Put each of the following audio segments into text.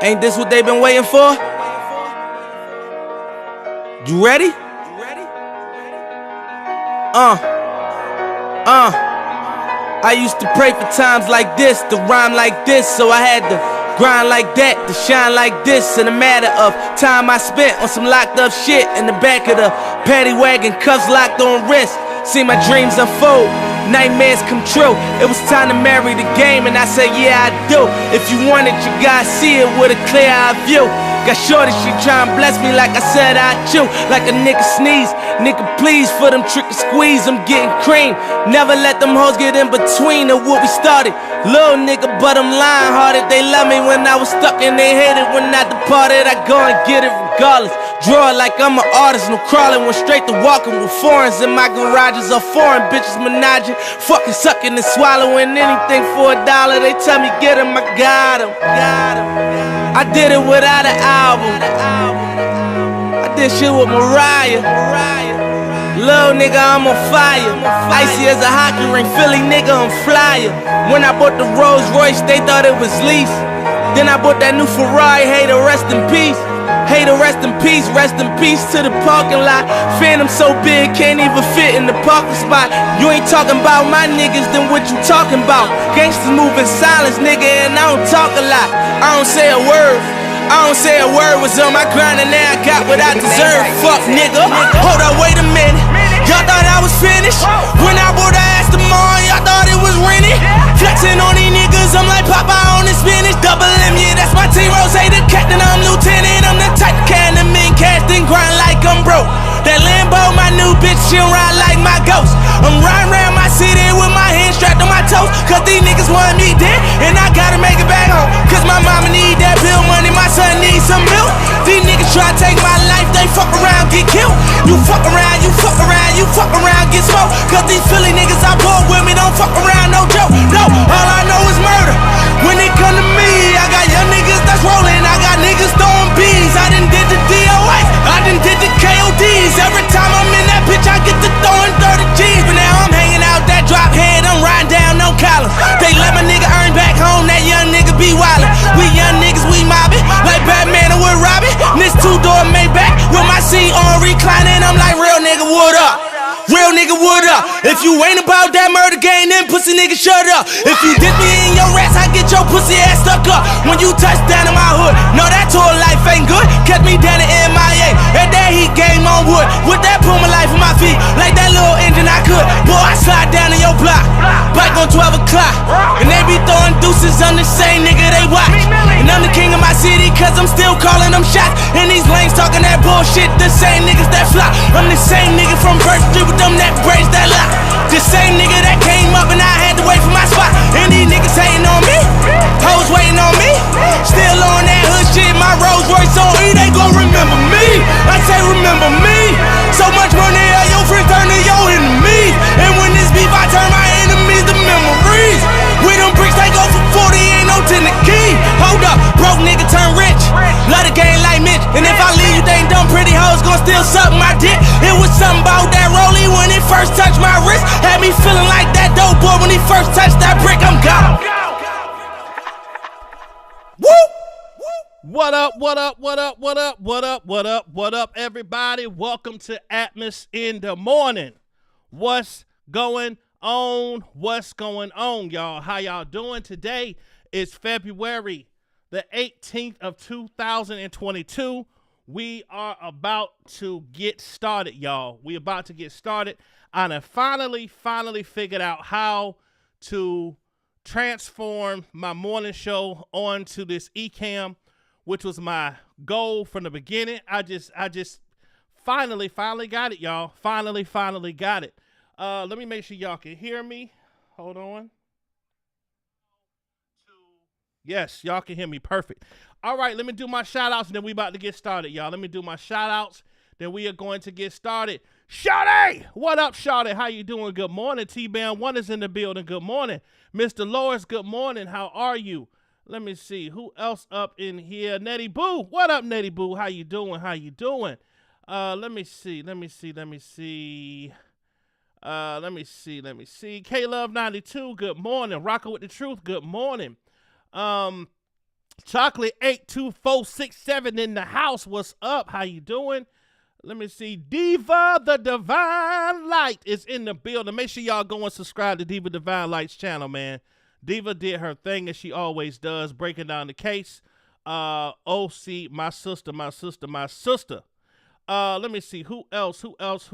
Ain't this what they been waiting for? You ready? I used to pray for times like this, to rhyme like this, so I had to grind like that, to shine like this. In a matter of time I spent on some locked up shit in the back of the paddy wagon, cuffs locked on wrist. See my dreams unfold, nightmares come true. It was time to marry the game, and I said, yeah, I do. If you want it, you gotta see it with a clear eye view. Got shorty, she tryin' bless me like I said I chew. Like a nigga sneeze, nigga please for them trick and squeeze. I'm getting cream, never let them hoes get in between of what we started. Little nigga, but I'm lying hearted. They love me when I was stuck and they hated when I departed. I go and get it regardless. Draw it like I'm an artist, no crawling. Went straight to walking with foreigns in my garages. Are foreign bitches menaging, fucking sucking and swallowing anything for $1. They tell me get him, I got him. I did it without an album. I did shit with Mariah. Little nigga, I'm on fire. Icy as a hockey ring, Philly nigga, I'm flyer. When I bought the Rolls Royce, they thought it was lease. Then I bought that new Ferrari, hey, to rest in peace. Hey, to rest in peace to the parking lot. Phantom so big, can't even fit in the parking spot. You ain't talking about my niggas, then what you talking about? Gangsters move in silence, nigga, and I don't talk a lot. I don't say a word. Was on my grind and now I got what I deserve. Fuck nigga, hold up, wait a minute. Y'all thought I was finished? When I bought the Aston Martin, y'all thought it was rented? Flexing on these niggas, I'm like Papa on the spinach. Double M, yeah, that's my team. Rose, the captain, I'm lieutenant. I'm the type can the men cash, then grind like I'm broke. That Lambo, my new bitch, she'll ride like my ghost. I'm riding around my city with my hands strapped on my toes. Cause these niggas want me dead, and I gotta make it back home. Cause my mama need that bill money, my son needs some milk. These niggas try to take my life, they fuck around, get killed. You fuck around, get smoked. Cause these Philly niggas I bought with me don't fuck around, no joke. No, all I know is murder. When it come to me, I got young niggas that's rolling, I got niggas throwing bees. I done did the DOA, I done did the KODs. Every time I'm in that bitch, I get to throwing 30 G's. But now I'm hanging out that drop head, I'm riding down no collar. They let my nigga earn back home, that young nigga be wildin'. We young niggas, we mobbin', like Batman and Wood Robin. This two-door Maybach with my seat on reclining. I'm like, real nigga, what up? Real nigga, what up? If you ain't about that murder game, then pussy nigga, shut up. If you dip me in your rats, I get your pussy ass stuck up. When you touch down in my hood, no, that tour life ain't good. Catch me down in MIA, at that heat game on wood. With that Puma life on my feet, like that little engine I could. Boy, I slide down in your block, bike on 12 o'clock. And they be throwing deuces, I'm the same nigga they watch. And I'm the king of my city, cause I'm still calling them shots. And these lanes talking that bullshit, the same niggas that flop. I'm the same nigga from Birch Street with them that braids that lock. The same nigga that came up and I had to wait for my spot. And these niggas hating on me, hoes waiting on me. Still on that hood shit, my Rolls Royce on E, they gon' remember me. I say remember me. So much money, your friends turn to your enemies. And when this beef, I turn my enemies to memories. We them bricks, they go for 40, ain't no 10 the key. Hold up, broke nigga turn rich. Love the game like Mitch. And if I leave you, they ain't dumb pretty hoes gon' still suck my dick. It was something about that rollie when it first touched my wrist. Had me feeling like that dope boy when he first touched that brick. I'm gone. What up, everybody? Welcome to Atmos in the Morning. What's going on, y'all? How y'all doing? Today is February the 18th of 2022. We are about to get started, y'all. We about to get started. I finally figured out how to transform my morning show onto this eCam, which was my goal from the beginning. I just finally got it, y'all. Finally got it. Let me make sure y'all can hear me. Hold on. Yes, y'all can hear me perfect. All right, let me do my shout outs and then we about to get started, y'all. Let me do my shout outs, then we are going to get started. Shawty! What up, Shawty? How you doing? Good morning. T-Bam 1 is in the building. Good morning. Mr. Loris, good morning. How are you? Let me see. Who else up in here? Nettie Boo. What up, Nettie Boo? How you doing? Let me see. K-Love 92, good morning. Rocco with the Truth, good morning. Chocolate 82467 in the house. What's up? How you doing? Let me see. Diva the Divine Light is in the building. Make sure y'all go and subscribe to Diva Divine Light's channel, man. Diva did her thing as she always does, breaking down the case. OC, my sister. Let me see. Who else? Let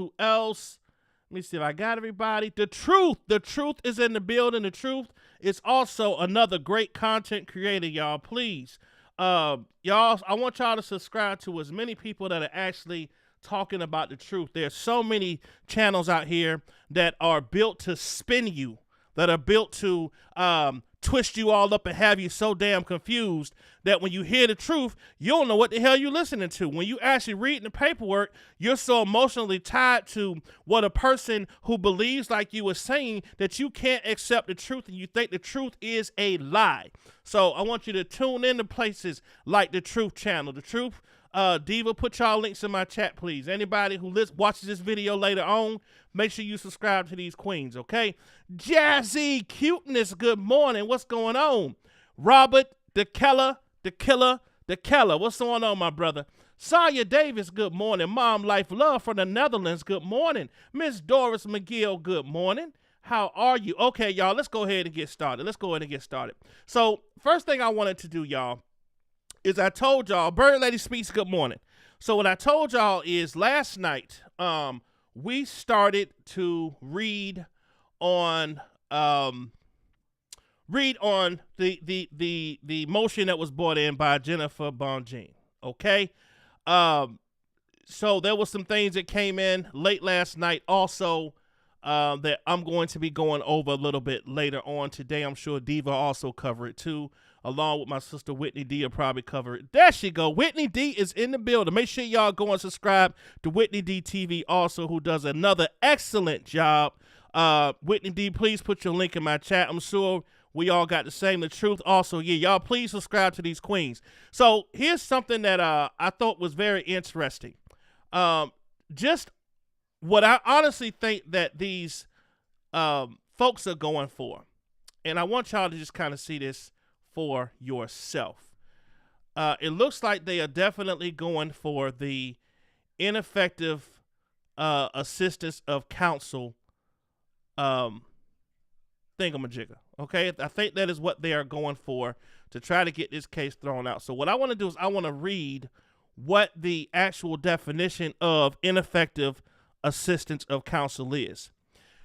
me see if I got everybody. The Truth is in the building. The Truth is also another great content creator, y'all. Please, y'all, I want y'all to subscribe to as many people that are actually talking about the truth. There's so many channels out here that are built to spin you, that are built to twist you all up and have you so damn confused that when you hear the truth, you don't know what the hell you're listening to. When you actually read the paperwork, you're so emotionally tied to what a person who believes like you is saying that you can't accept the truth and you think the truth is a lie. So I want you to tune into places like the Truth channel. The Truth, Diva, put y'all links in my chat, please. Anybody who watches this video later on, make sure you subscribe to these queens, okay? Jazzy Cuteness, good morning. What's going on? Robert, the Killer. What's going on, my brother? Saya Davis, good morning. Mom Life Love from the Netherlands, good morning. Miss Doris McGill, good morning. How are you? Okay, y'all, let's go ahead and get started. So, first thing I wanted to do, y'all, is I told y'all, Bird Lady Speaks, good morning. So what I told y'all is last night, we started to read on the motion that was brought in by Jennifer Bonjean. Okay. So there was some things that came in late last night also that I'm going to be going over a little bit later on today. I'm sure Diva also cover it too, along with my sister Whitney D will probably cover it. There she go. Whitney D is in the building. Make sure y'all go and subscribe to Whitney D TV also, who does another excellent job. Whitney D, please put your link in my chat. I'm sure we all got the same. The Truth also, yeah, y'all please subscribe to these queens. So here's something that I thought was very interesting. Just what I honestly think that these folks are going for. And I want y'all to just kind of see this for yourself. It looks like they are definitely going for the ineffective assistance of counsel thingamajigger. Okay, I think that is what they are going for to try to get this case thrown out. So what I want to do is I want to read what the actual definition of ineffective assistance of counsel is.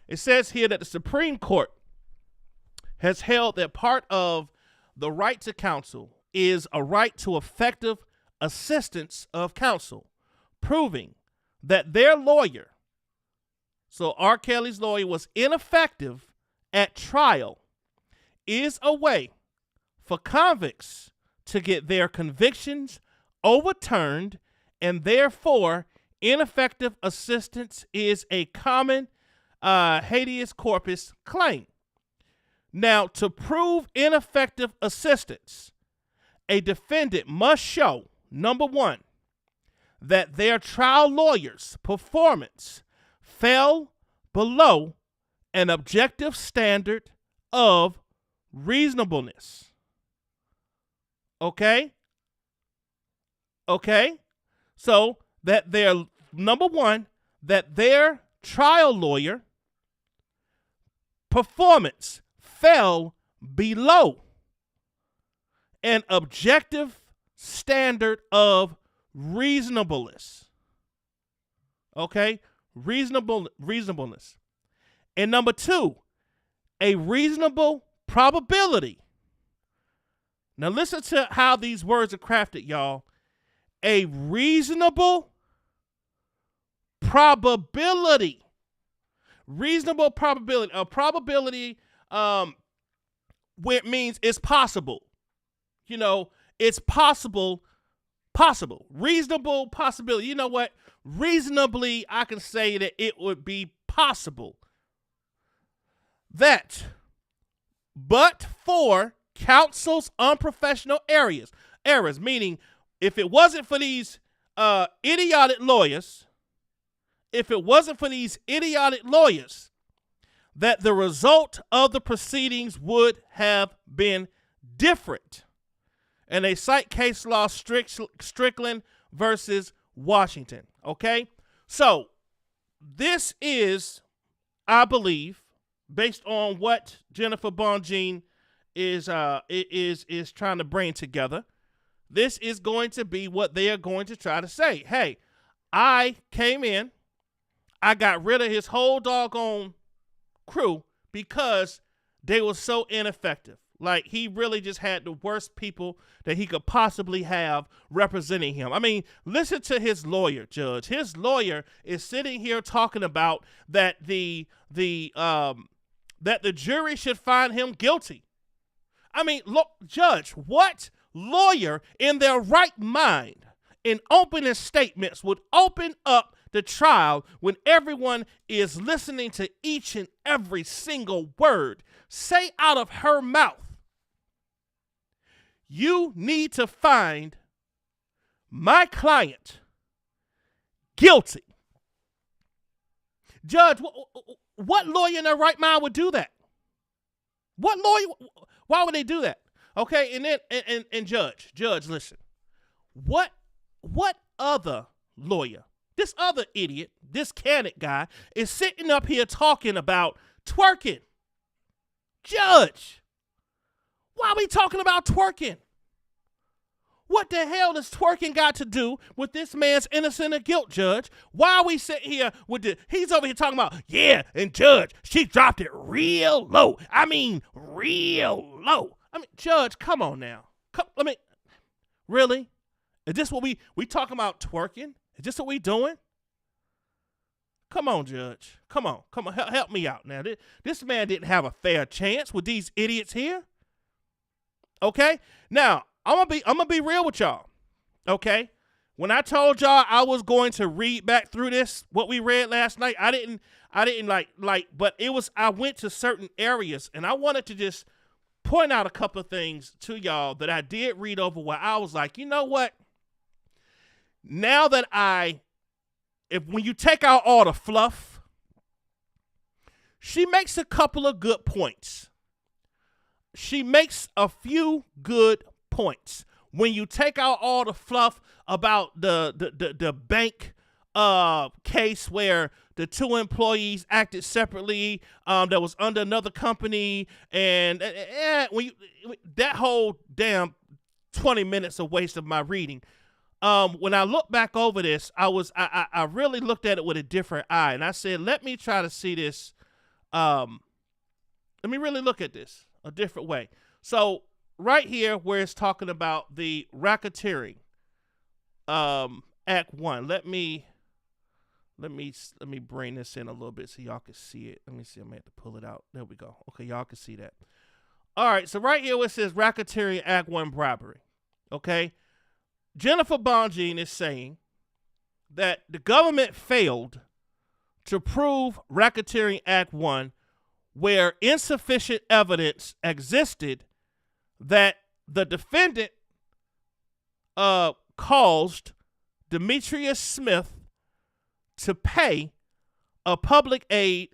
It says here that the Supreme Court has held that part of the right to counsel is a right to effective assistance of counsel, proving that their lawyer, so RKelly's lawyer, was ineffective at trial, is a way for convicts to get their convictions overturned, and therefore ineffective assistance is a common habeas corpus claim. Now, to prove ineffective assistance, a defendant must show, number one, that their trial lawyer's performance fell below an objective standard of reasonableness. Okay? So that their, number one, that their trial lawyer performance fell below an objective standard of reasonableness. Okay? Reasonableness. And number two, a reasonable probability. Now listen to how these words are crafted, y'all. A reasonable probability. Reasonable probability. A probability where it means it's possible. You know, it's possible. Reasonable possibility. You know what? Reasonably, I can say that it would be possible that, but for counsel's unprofessional errors, meaning if it wasn't for these idiotic lawyers, that the result of the proceedings would have been different. And they cite case law Strickland versus Washington. Okay? So this is, I believe, based on what Jennifer Bonjean is trying to bring together, this is going to be what they are going to try to say. Hey, I came in, I got rid of his whole doggone crew because they were so ineffective. Like, he really just had the worst people that he could possibly have representing him. I mean, listen to his lawyer, Judge. His lawyer is sitting here talking about that the jury should find him guilty. I mean, look, Judge, what lawyer in their right mind in opening statements would open up the trial when everyone is listening to each and every single word say out of her mouth? You need to find my client guilty. Judge, what lawyer in their right mind would do that? What lawyer? Why would they do that? Okay, and then and Judge, listen. What other lawyer, this other idiot, this candidate guy, is sitting up here talking about twerking? Judge, why are we talking about twerking? What the hell does twerking got to do with this man's innocent or guilt, Judge? Why are we sitting here with he's over here talking about, yeah, and Judge, she dropped it real low. I mean, real low. I mean, Judge, come on now. Really? Is this what we talking about twerking? Is this what we doing? Come on, Judge. Come on. Help me out now. This man didn't have a fair chance with these idiots here. Okay? Now, I'm gonna be real with y'all. Okay? When I told y'all I was going to read back through this, what we read last night, I didn't but it was, I went to certain areas and I wanted to just point out a couple of things to y'all that I did read over where I was like, you know what? Now that when you take out all the fluff, she makes a couple of good points. She makes a few good points. When you take out all the fluff about the bank case where the two employees acted separately, that was under another company, and that whole damn 20 minutes of waste of my reading. When I look back over this, I really looked at it with a different eye, and I said, let me try to see this. Let me really look at this a different way. So right here, where it's talking about the racketeering, Act 1. Let me bring this in a little bit so y'all can see it. Let me see. I'm gonna have to pull it out. There we go. Okay, y'all can see that. All right. So right here, where it says racketeering Act 1 bribery. Okay. Jennifer Bonjean is saying that the government failed to prove racketeering Act 1 where insufficient evidence existed that the defendant caused Demetrius Smith to pay a public aid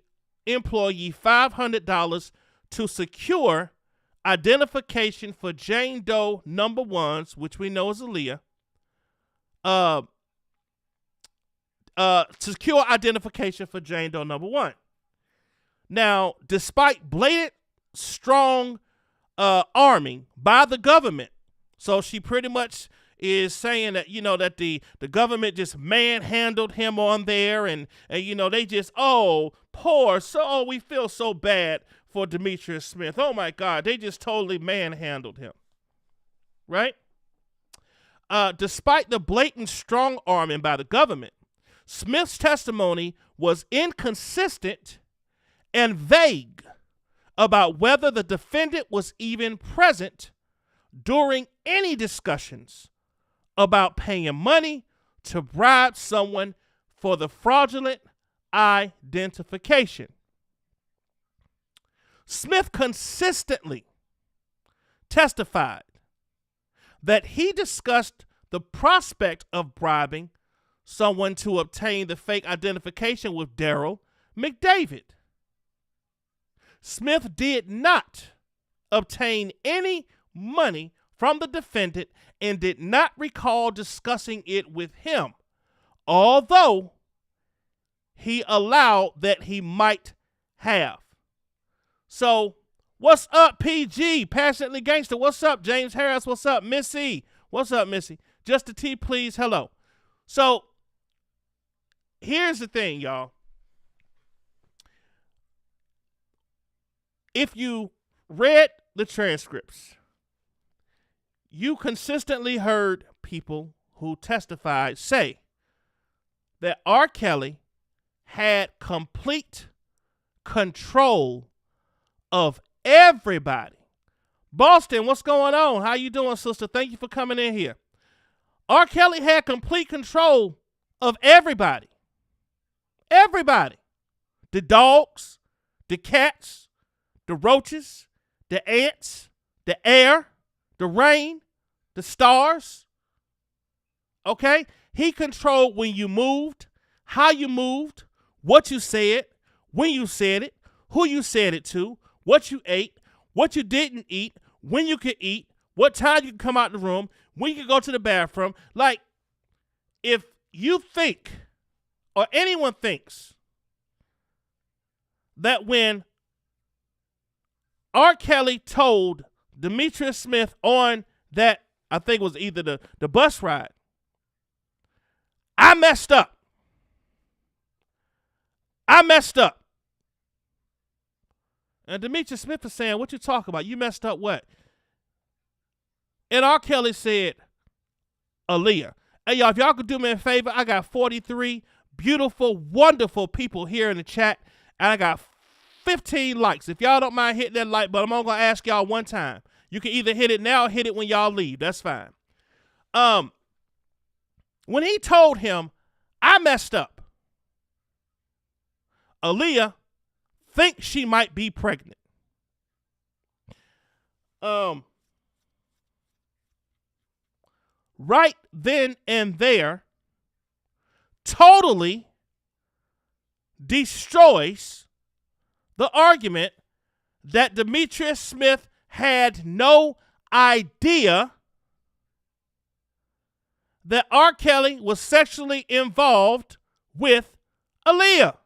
employee $500 to secure identification for Jane Doe number ones, which we know is Aaliyah, secure identification for Jane Doe number one. Now, despite blatant, strong arming by the government, so she pretty much is saying that, you know, that the government just manhandled him on there, and you know, they just, we feel so bad for Demetrius Smith. Oh my God, they just totally manhandled him, right? Despite the blatant strong arming by the government, Smith's testimony was inconsistent and vague about whether the defendant was even present during any discussions about paying money to bribe someone for the fraudulent identification. Smith consistently testified that he discussed the prospect of bribing someone to obtain the fake identification with Daryl McDavid. Smith did not obtain any money from the defendant and did not recall discussing it with him, although he allowed that he might have. So, what's up, PG? Passionately Gangster. What's up, James Harris? What's up, Missy? What's up, Missy? Just a T, please. Hello. So, here's the thing, y'all. If you read the transcripts, you consistently heard people who testified say that R. Kelly had complete control of everybody. Boston, what's going on? How you doing, sister? Thank you for coming in here. R. Kelly had complete control of everybody. Everybody. The dogs, the cats, the roaches, the ants, the air, the rain, the stars. Okay? He controlled when you moved, how you moved, what you said, when you said it, who you said it to, what you ate, what you didn't eat, when you could eat, what time you could come out the room, when you could go to the bathroom. Like, if you think, or anyone thinks, that when R. Kelly told Demetrius Smith on that, I think it was either the bus ride, I messed up. I messed up. And Demetrius Smith is saying, what you talking about? You messed up what? And R. Kelly said, Aaliyah. Hey, y'all, if y'all could do me a favor, I got 43 beautiful, wonderful people here in the chat, and I got 15 likes. If y'all don't mind hitting that like button, I'm going to ask y'all one time. You can either hit it now or hit it when y'all leave. That's fine. When he told him, I messed up, Aaliyah thinks she might be pregnant. Right then and there, totally destroys the argument that Demetrius Smith had no idea that R. Kelly was sexually involved with Aaliyah.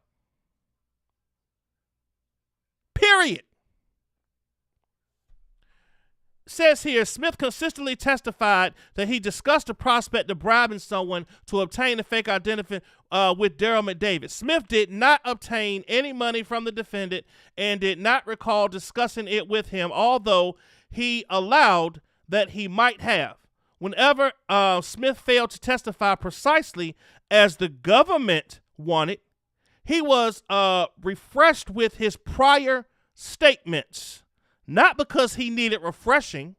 Period. Says here, Smith consistently testified that he discussed the prospect of bribing someone to obtain a fake identity with Daryl McDavid. Smith did not obtain any money from the defendant and did not recall discussing it with him, although he allowed that he might have. Whenever Smith failed to testify precisely as the government wanted, he was refreshed with his prior statements, not because he needed refreshing,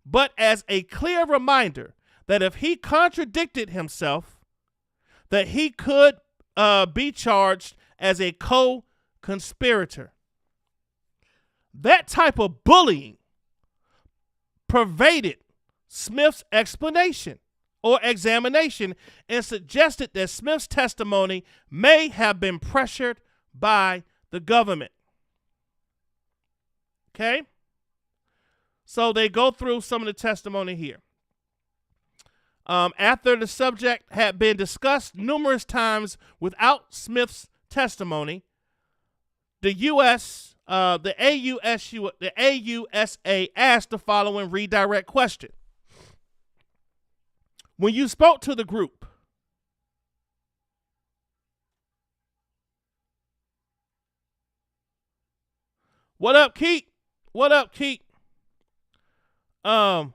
but as a clear reminder that if he contradicted himself, that he could be charged as a co-conspirator. That type of bullying pervaded Smith's explanation or examination and suggested that Smith's testimony may have been pressured by the government. Okay? So they go through some of the testimony here. After the subject had been discussed numerous times without Smith's testimony, the AUSA asked the following redirect question. When you spoke to the group, what up, Keith? What up, Keith? What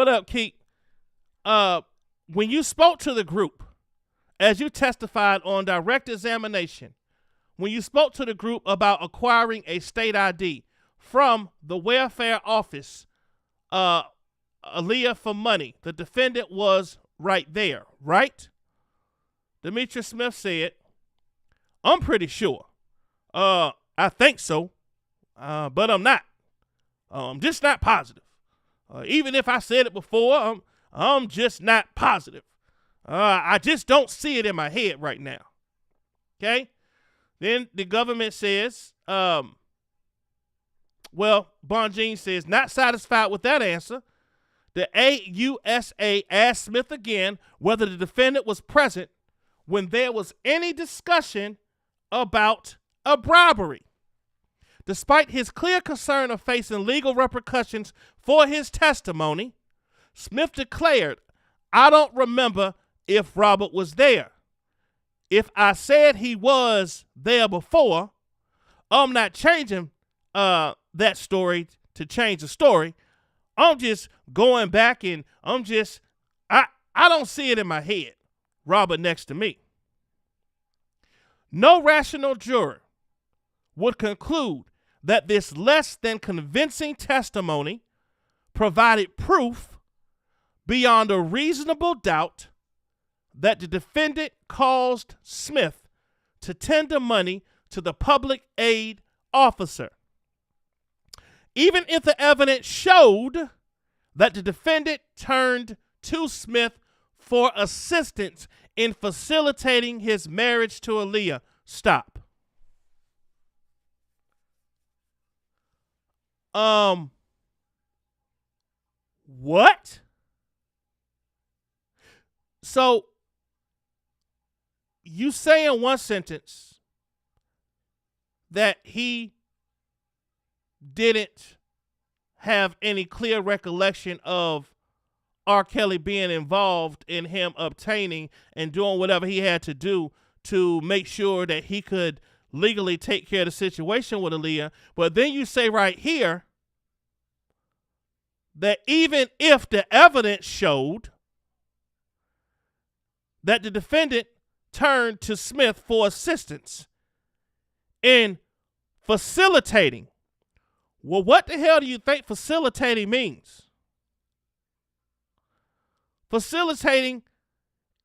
up, Keith? When you spoke to the group, as you testified on direct examination, when you spoke to the group about acquiring a state ID from the welfare office, Aaliyah for money, the defendant was right there, right? Demetrius Smith said, I'm pretty sure. I think so, but I'm not. I'm just not positive. Even if I said it before, I'm just not positive. I just don't see it in my head right now. Okay? Then the government says, Well, Bonjean says, not satisfied with that answer, the AUSA asked Smith again whether the defendant was present when there was any discussion about a bribery. Despite his clear concern of facing legal repercussions for his testimony, Smith declared, I don't remember if Robert was there. If I said he was there before, I'm not changing that story to change the story. I'm just going back and I don't see it in my head. Robert next to me. No rational juror would conclude that this less than convincing testimony provided proof beyond a reasonable doubt that the defendant caused Smith to tender money to the public aid officer. Even if the evidence showed that the defendant turned to Smith for assistance in facilitating his marriage to Aaliyah. Stop. What? So, you say in one sentence that he didn't have any clear recollection of RKelly being involved in him obtaining and doing whatever he had to do to make sure that he could legally take care of the situation with Aaliyah. But then you say right here that even if the evidence showed that the defendant turned to Smith for assistance in facilitating, well, what the hell do you think facilitating means? Facilitating,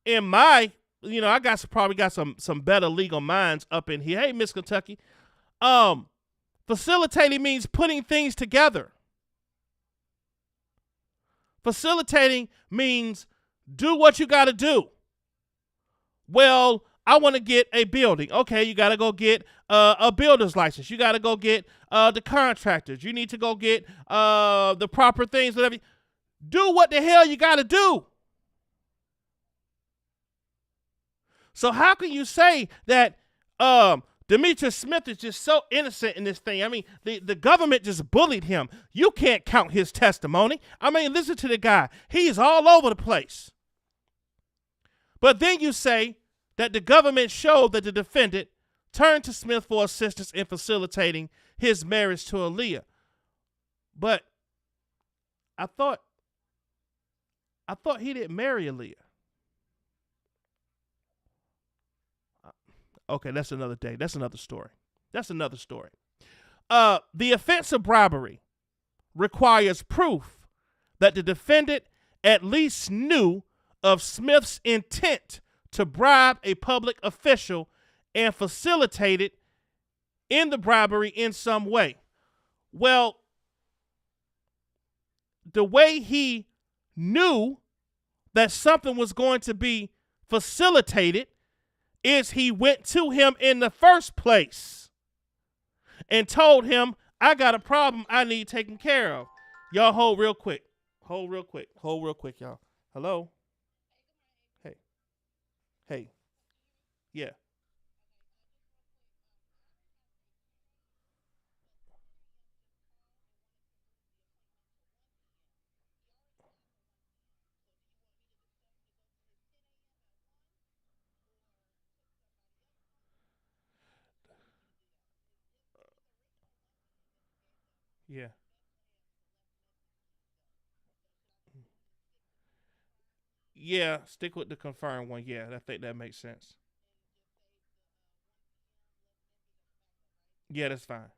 in my, I probably got some better legal minds up in here. Hey, Miss Kentucky. Facilitating means putting things together. Facilitating means do what you got to do. Well, I want to get a building. Okay, you got to go get a builder's license. You got to go get the contractors. You need to go get the proper things, whatever. Do what the hell you got to do. So how can you say that Demetrius Smith is just so innocent in this thing? I mean, the government just bullied him. You can't count his testimony. I mean, listen to the guy. He's all over the place. But then you say that the government showed that the defendant turned to Smith for assistance in facilitating his marriage to Aaliyah. But I thought he didn't marry Aaliyah. Okay, that's another day. That's another story. The offense of bribery requires proof that the defendant at least knew of Smith's intent to bribe a public official and facilitated in the bribery in some way. Well, the way he knew that something was going to be facilitated is he went to him in the first place and told him, I got a problem I need taken care of. Y'all hold real quick, y'all. Hello? Hey. Yeah. Yeah. Yeah, stick with the confirmed one. Yeah, I think that makes sense. Yeah, that's fine.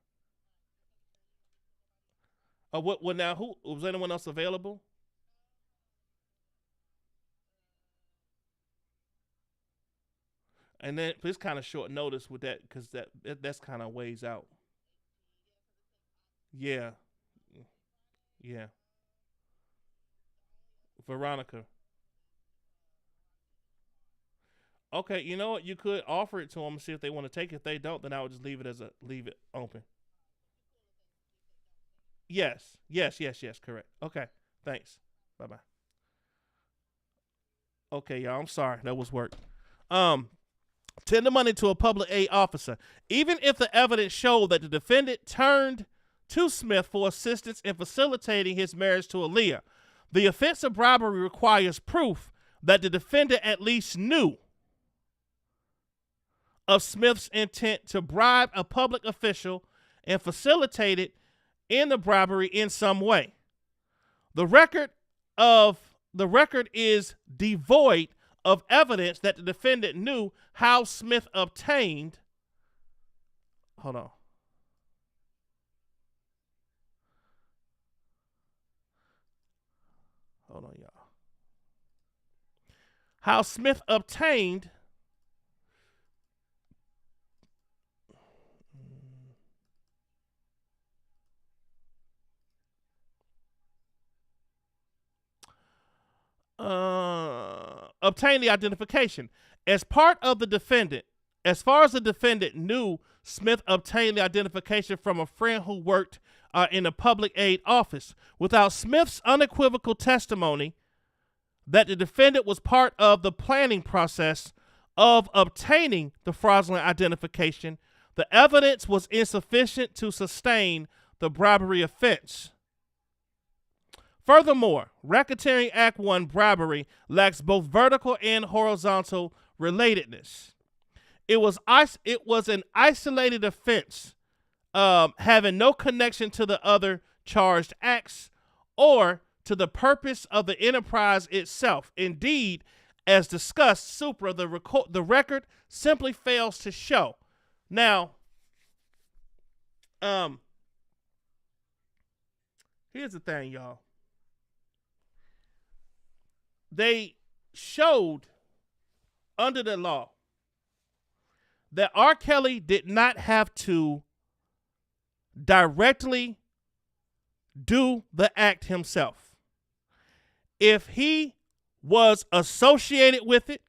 What now? Who was anyone else available? And then it's kind of short notice with that because that's kind of ways out. Yeah, yeah. Veronica. Okay, you know what? You could offer it to them and see if they want to take it. If they don't, then I would just leave it open. Yes. Correct. Okay. Thanks. Bye bye. Okay, y'all. I'm sorry. That was work. Um, Tender money to a public aid officer, even if the evidence showed that the defendant turned to Smith for assistance in facilitating his marriage to Aaliyah. The offense of bribery requires proof that the defendant at least knew of Smith's intent to bribe a public official and facilitated in the bribery in some way. The record is devoid of evidence that the defendant knew how Smith obtained. Hold on. Hold on, y'all. How Smith obtained obtain the identification. As far as the defendant knew, Smith obtained the identification from a friend who worked in a public aid office. Without Smith's unequivocal testimony that the defendant was part of the planning process of obtaining the fraudulent identification, the evidence was insufficient to sustain the bribery offense. Furthermore, Racketeering Act 1 bribery lacks both vertical and horizontal relatedness. It was an isolated offense, having no connection to the other charged acts or to the purpose of the enterprise itself. Indeed, as discussed, the record simply fails to show. Now, here's the thing, y'all. They showed under the law that RKelly did not have to directly do the act himself. If he was associated with it,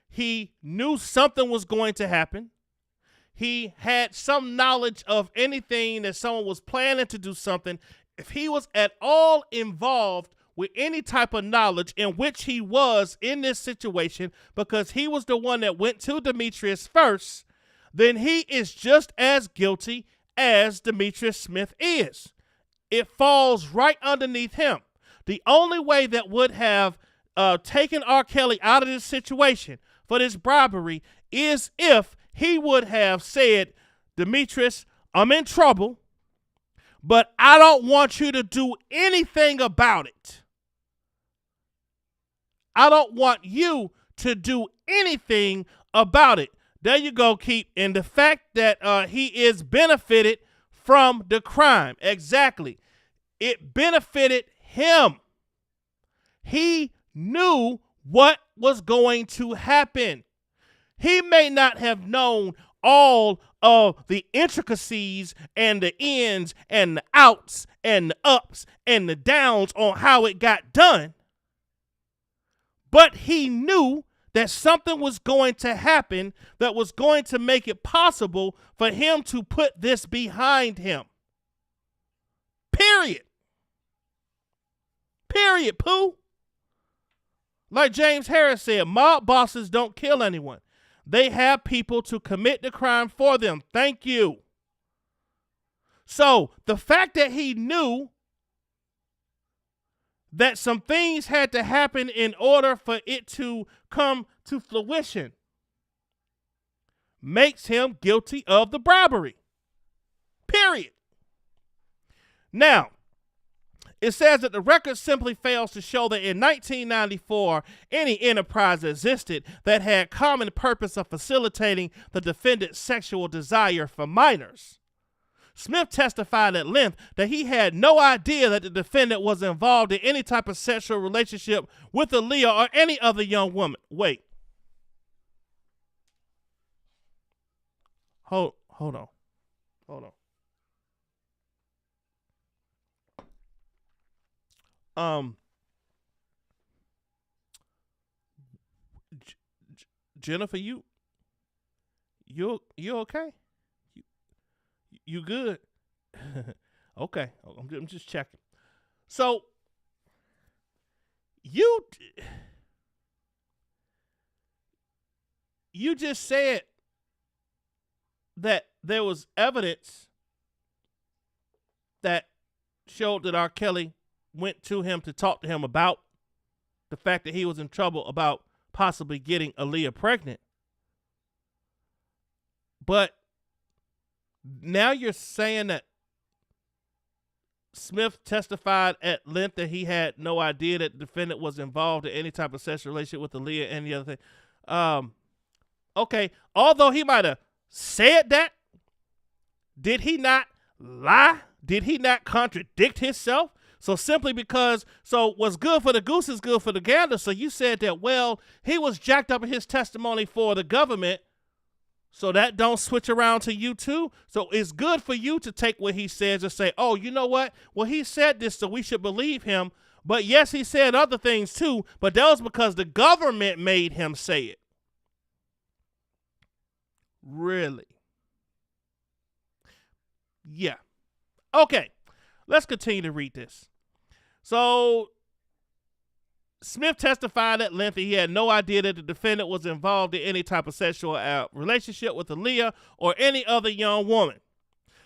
he knew something was going to happen, he had some knowledge of anything that someone was planning to do something, if he was at all involved with any type of knowledge in which he was in this situation, because he was the one that went to Demetrius first, then he is just as guilty as Demetrius Smith is. It falls right underneath him. The only way that would have taken RKelly out of this situation for this bribery is if he would have said, Demetrius, I'm in trouble, but I don't want you to do anything about it. I don't want you to do anything about it. There you go, Keep. And the fact that he is benefited from the crime. Exactly. It benefited him. He knew what was going to happen. He may not have known all of the intricacies and the ins and the outs and the ups and the downs on how it got done, but he knew that something was going to happen that was going to make it possible for him to put this behind him. Period. Period, Pooh. Like James Harris said, mob bosses don't kill anyone. They have people to commit the crime for them. Thank you. So the fact that he knew that some things had to happen in order for it to come to fruition makes him guilty of the bribery. Period. Now, it says that the record simply fails to show that in 1994, any enterprise existed that had common purpose of facilitating the defendant's sexual desire for minors. Smith testified at length that he had no idea that the defendant was involved in any type of sexual relationship with Aaliyah or any other young woman. Wait. Hold on. Jennifer, you okay? You good? Okay, I'm just checking. So you just said that there was evidence that showed that RKelly went to him to talk to him about the fact that he was in trouble about possibly getting Aaliyah pregnant. But now you're saying that Smith testified at length that he had no idea that the defendant was involved in any type of sexual relationship with Aaliyah and the other thing. Okay, although he might have said that, did he not lie? Did he not contradict himself? So simply because, so what's good for the goose is good for the gander. So you said that, well, he was jacked up in his testimony for the government, so that don't switch around to you too. So it's good for you to take what he says and say, oh, you know what? Well, he said this, so we should believe him. But yes, he said other things too, but that was because the government made him say it. Really? Yeah. Okay, let's continue to read this. So Smith testified at length that he had no idea that the defendant was involved in any type of sexual relationship with Aaliyah or any other young woman.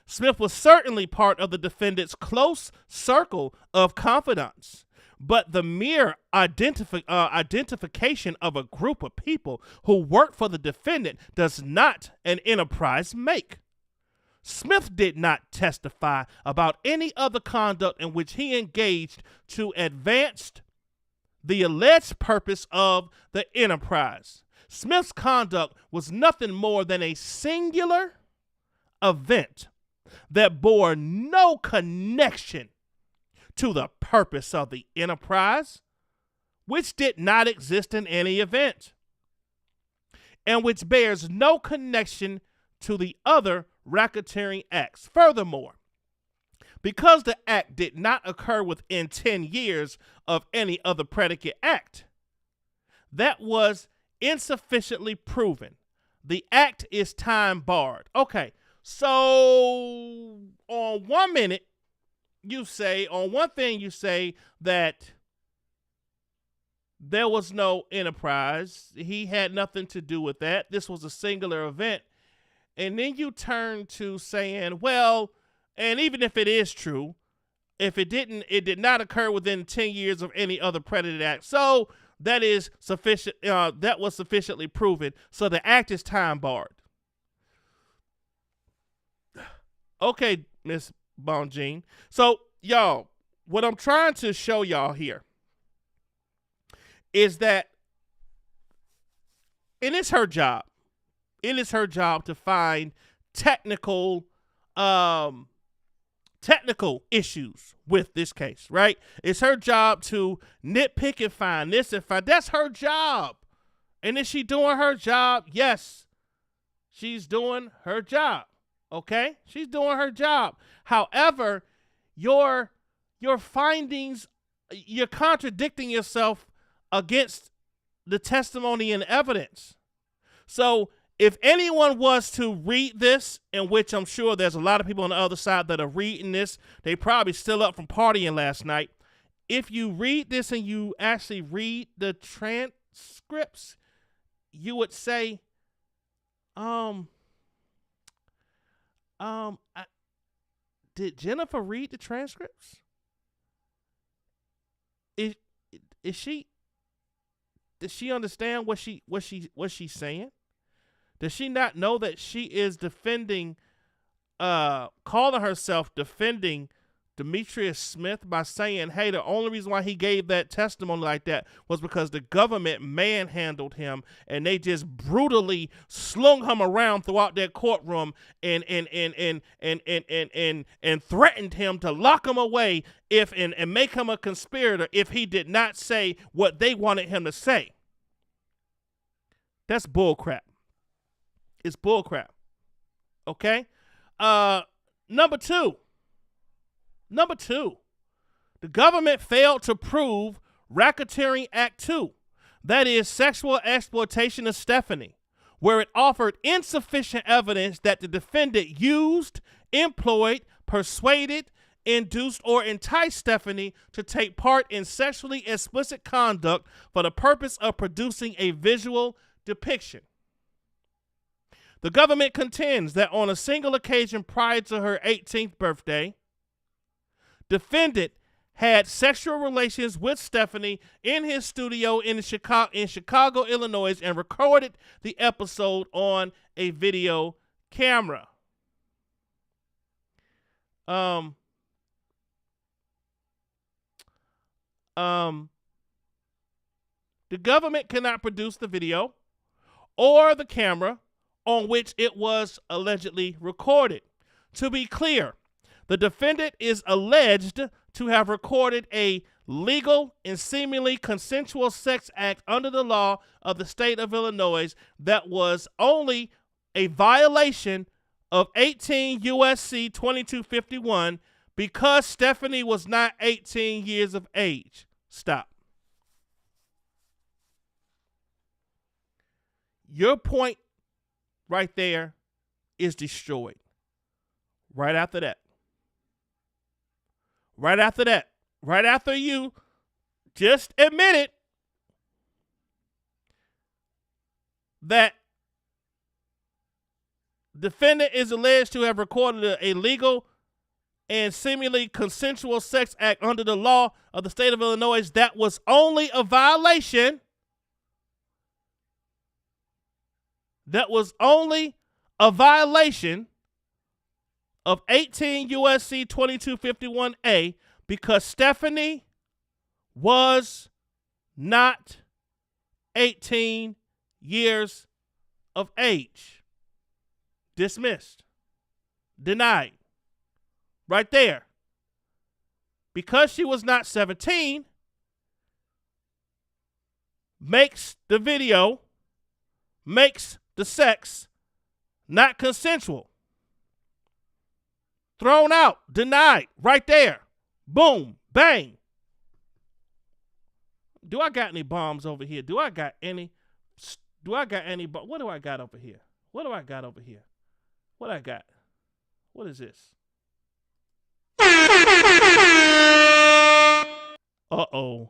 Smith was certainly part of the defendant's close circle of confidants, but the mere identification of a group of people who work for the defendant does not an enterprise make. Smith did not testify about any other conduct in which he engaged to advance the alleged purpose of the enterprise. Smith's conduct was nothing more than a singular event that bore no connection to the purpose of the enterprise, which did not exist in any event, and which bears no connection to the other racketeering acts. Furthermore, because the act did not occur within 10 years of any other predicate act, that was insufficiently proven. The act is time barred. Okay, so on one thing you say that there was no enterprise. He had nothing to do with that. This was a singular event. And then you turn to saying, well, and even if it is true, if it did not occur within 10 years of any other predicate act. So that is sufficient. That was sufficiently proven. So the act is time barred. Okay, Miss Bonjean. So y'all, what I'm trying to show y'all here is that, and it's her job. It is her job to find technical issues with this case, right? It's her job to nitpick and find this and find. That's her job. And is she doing her job? Yes, she's doing her job. Okay? She's doing her job. However, your findings, you're contradicting yourself against the testimony and evidence. So if anyone was to read this, in which I'm sure there's a lot of people on the other side that are reading this, they probably still up from partying last night. If you read this and you actually read the transcripts, you would say, did Jennifer read the transcripts? Does she understand what she's saying? Does she not know that she is calling herself defending Demetrius Smith by saying, hey, the only reason why he gave that testimony like that was because the government manhandled him and they just brutally slung him around throughout their courtroom and threatened him to lock him away and make him a conspirator if he did not say what they wanted him to say. That's bullcrap. It's bullcrap. Okay? Number two, the government failed to prove Racketeering Act 2, that is sexual exploitation of Stephanie, where it offered insufficient evidence that the defendant used, employed, persuaded, induced, or enticed Stephanie to take part in sexually explicit conduct for the purpose of producing a visual depiction. The government contends that on a single occasion prior to her 18th birthday, defendant had sexual relations with Stephanie in his studio in Chicago, Illinois, and recorded the episode on a video camera. The government cannot produce the video or the camera on which it was allegedly recorded. To be clear, the defendant is alleged to have recorded a legal and seemingly consensual sex act under the law of the state of Illinois that was only a violation of 18 U.S.C. 2251 because Stephanie was not 18 years of age. Stop. Your point right there is destroyed. Right after that. Right after you just admitted that defendant is alleged to have recorded a legal and seemingly consensual sex act under the law of the state of Illinois that was only a violation. That was only a violation of 18 U.S.C. 2251A because Stephanie was not 18 years of age. Dismissed. Denied. Right there. Because she was not 17, makes the video, makes the sex not consensual. Thrown out, denied, right there. Boom, bang. Do I got any bombs over here? What do I got over here? What do I got over here? What I got? What is this? Uh-oh.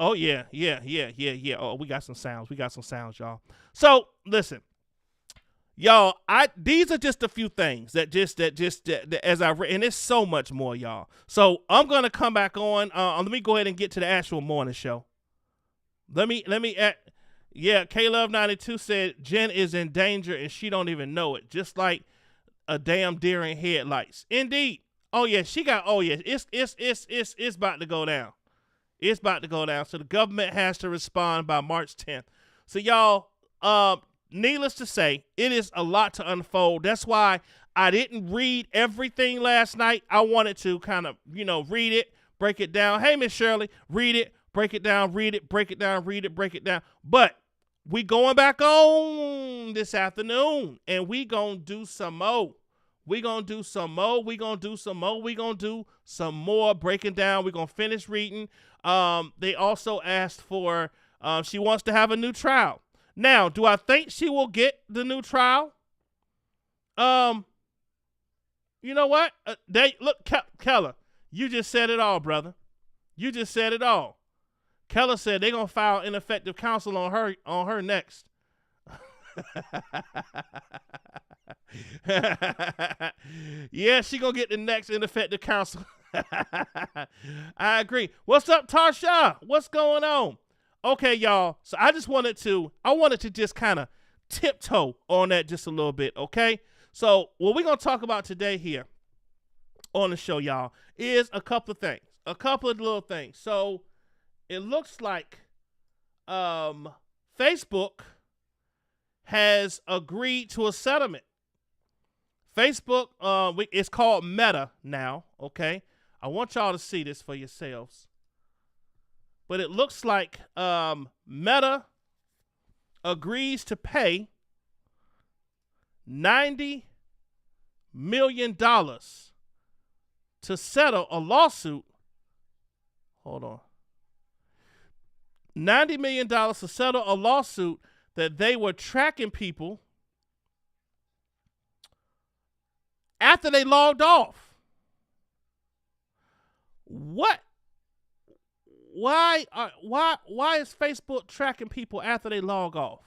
Oh, yeah. Oh, we got some sounds, y'all. So, listen. Y'all, these are just a few things that as I read, and there's so much more, y'all. So I'm gonna come back on. Let me go ahead and get to the actual morning show. K-Love92 said Jen is in danger and she don't even know it, just like a damn deer in headlights. Indeed. It's about to go down. It's about to go down. So the government has to respond by March 10th. So y'all, needless to say, it is a lot to unfold. That's why I didn't read everything last night. I wanted to kind of, read it, break it down. Hey, Miss Shirley, read it, break it down, read it, break it down, read it, break it down. But we going back on this afternoon, and we going to do some more. We're going to do some more. We're going to do some more. We're going to do some more breaking down. We're going to finish reading. They also asked for, she wants to have a new trial. Now, do I think she will get the new trial? You know what? Keller, you just said it all, brother. You just said it all. Keller said they're going to file ineffective counsel on her next. Yeah, she going to get the next ineffective counsel. I agree. What's up, Tarsha? What's going on? Okay, y'all. So I wanted to just kind of tiptoe on that just a little bit, okay? So what we're going to talk about today here on the show, y'all, is a couple of things. A couple of little things. So it looks like Facebook has agreed to a settlement. Facebook, it's called Meta now, okay? I want y'all to see this for yourselves. But it looks like Meta agrees to pay $90 million to settle a lawsuit. Hold on. $90 million to settle a lawsuit that they were tracking people after they logged off. What? Why is Facebook tracking people after they log off?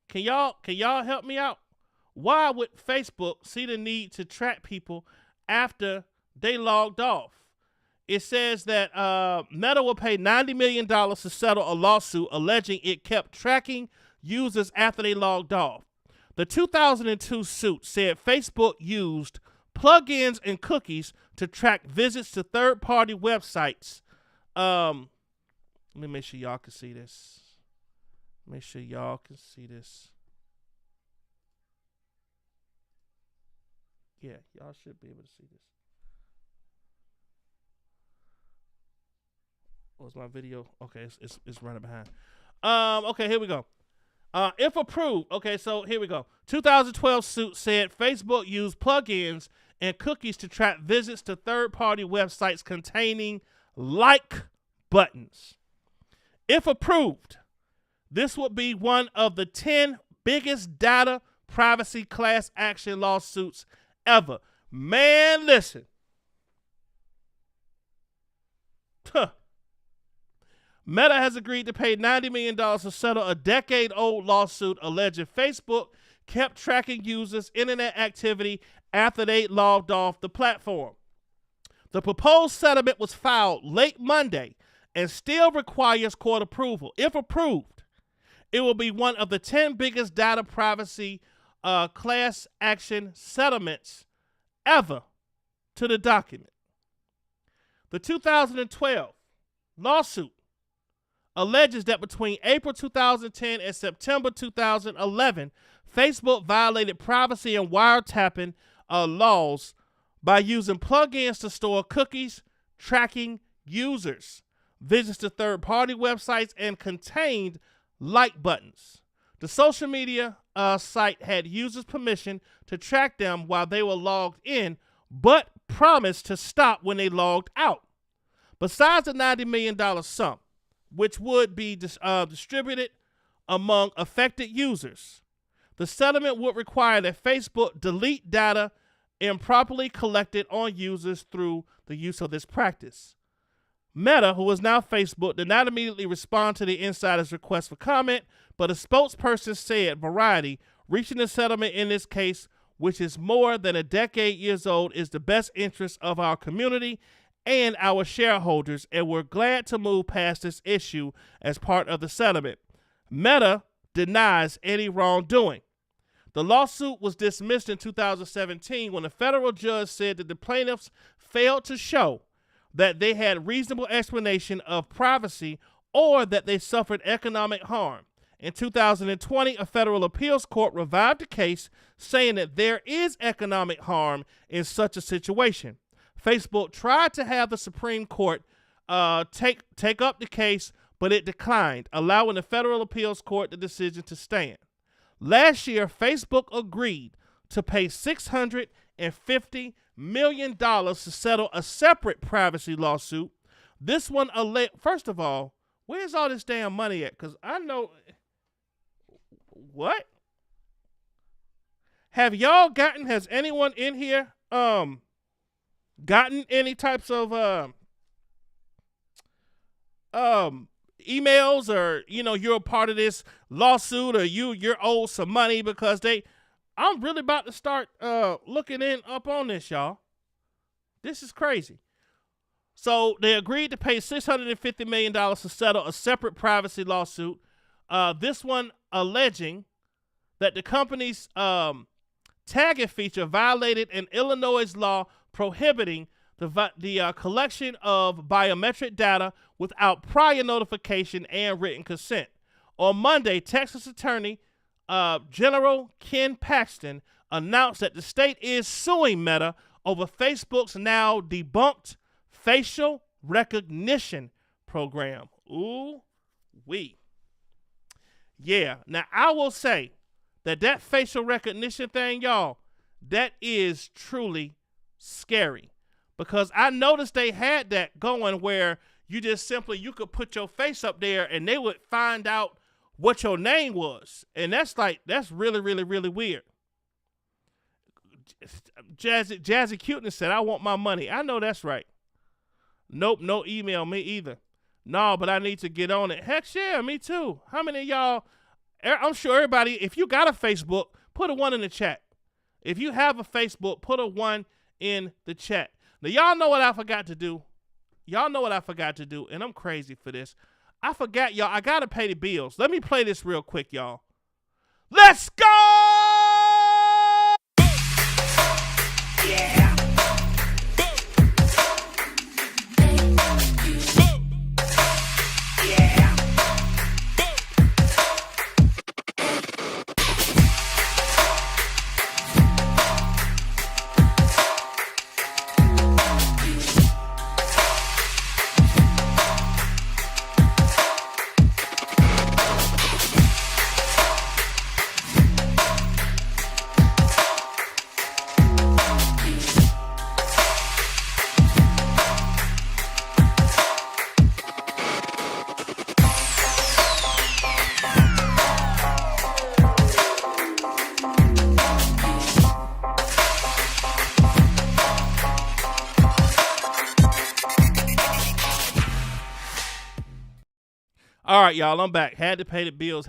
Can y'all help me out? Why would Facebook see the need to track people after they logged off? It says that Meta will pay $90 million to settle a lawsuit alleging it kept tracking users after they logged off. The 2002 suit said Facebook used plugins and cookies to track visits to third-party websites. Let me make sure y'all can see this. Make sure y'all can see this. Yeah, y'all should be able to see this. What's my video? Okay, it's running behind. Okay, here we go. If approved, okay, so here we go. 2012 suit said Facebook used plugins and cookies to track visits to third-party websites containing like buttons. If approved, this would be one of the 10 biggest data privacy class action lawsuits ever. Man, listen. Meta has agreed to pay $90 million to settle a decade-old lawsuit alleging Facebook kept tracking users' internet activity after they logged off the platform. The proposed settlement was filed late Monday and still requires court approval. If approved, it will be one of the 10 biggest data privacy class action settlements ever to the document. The 2012 lawsuit alleges that between April 2010 and September 2011, Facebook violated privacy and wiretapping laws by using plugins to store cookies, tracking users, visits to third-party websites, and contained like buttons. The social media site had users' permission to track them while they were logged in, but promised to stop when they logged out. Besides the $90 million sum, which would be distributed among affected users, the settlement would require that Facebook delete data improperly collected on users through the use of this practice. Meta, who is now Facebook, did not immediately respond to the insider's request for comment, but a spokesperson said Variety, reaching a settlement in this case, which is more than a decade years old, is the best interest of our community and our shareholders, and we're glad to move past this issue as part of the settlement. Meta denies any wrongdoing. The lawsuit was dismissed in 2017 when a federal judge said that the plaintiffs failed to show that they had reasonable explanation of privacy or that they suffered economic harm. In 2020, a federal appeals court revived the case, saying that there is economic harm in such a situation. Facebook tried to have the Supreme Court take up the case, but it declined, allowing the federal appeals court the decision to stand. Last year, Facebook agreed to pay $650 million to settle a separate privacy lawsuit. This one, first of all, where's all this damn money at? Because I know, what? Have y'all has anyone in here gotten any types of emails, or you're a part of this lawsuit, or you're owed some money? Because I'm really about to start looking up on this, y'all. This is crazy. So they agreed to pay $650 million to settle a separate privacy lawsuit. This one alleging that the company's tagging feature violated an Illinois law prohibiting the collection of biometric data without prior notification and written consent. On Monday, Texas Attorney General Ken Paxton announced that the state is suing Meta over Facebook's now debunked facial recognition program. Ooh-wee. Yeah, now I will say that facial recognition thing, y'all, that is truly scary. Because I noticed they had that going where you could put your face up there and they would find out what your name was. And that's really, really, really weird. Jazzy Cuteness said, I want my money. I know that's right. Nope, no email me either. No, but I need to get on it. Heck yeah, me too. How many of y'all, I'm sure everybody, if you got a Facebook, put a 1 in the chat. If you have a Facebook, put a 1 in the chat. Now, y'all know what I forgot to do. And I'm crazy for this. I forgot, y'all. I got to pay the bills. Let me play this real quick, y'all. Let's go! Yeah. All right, y'all, I'm back. Had to pay the bills.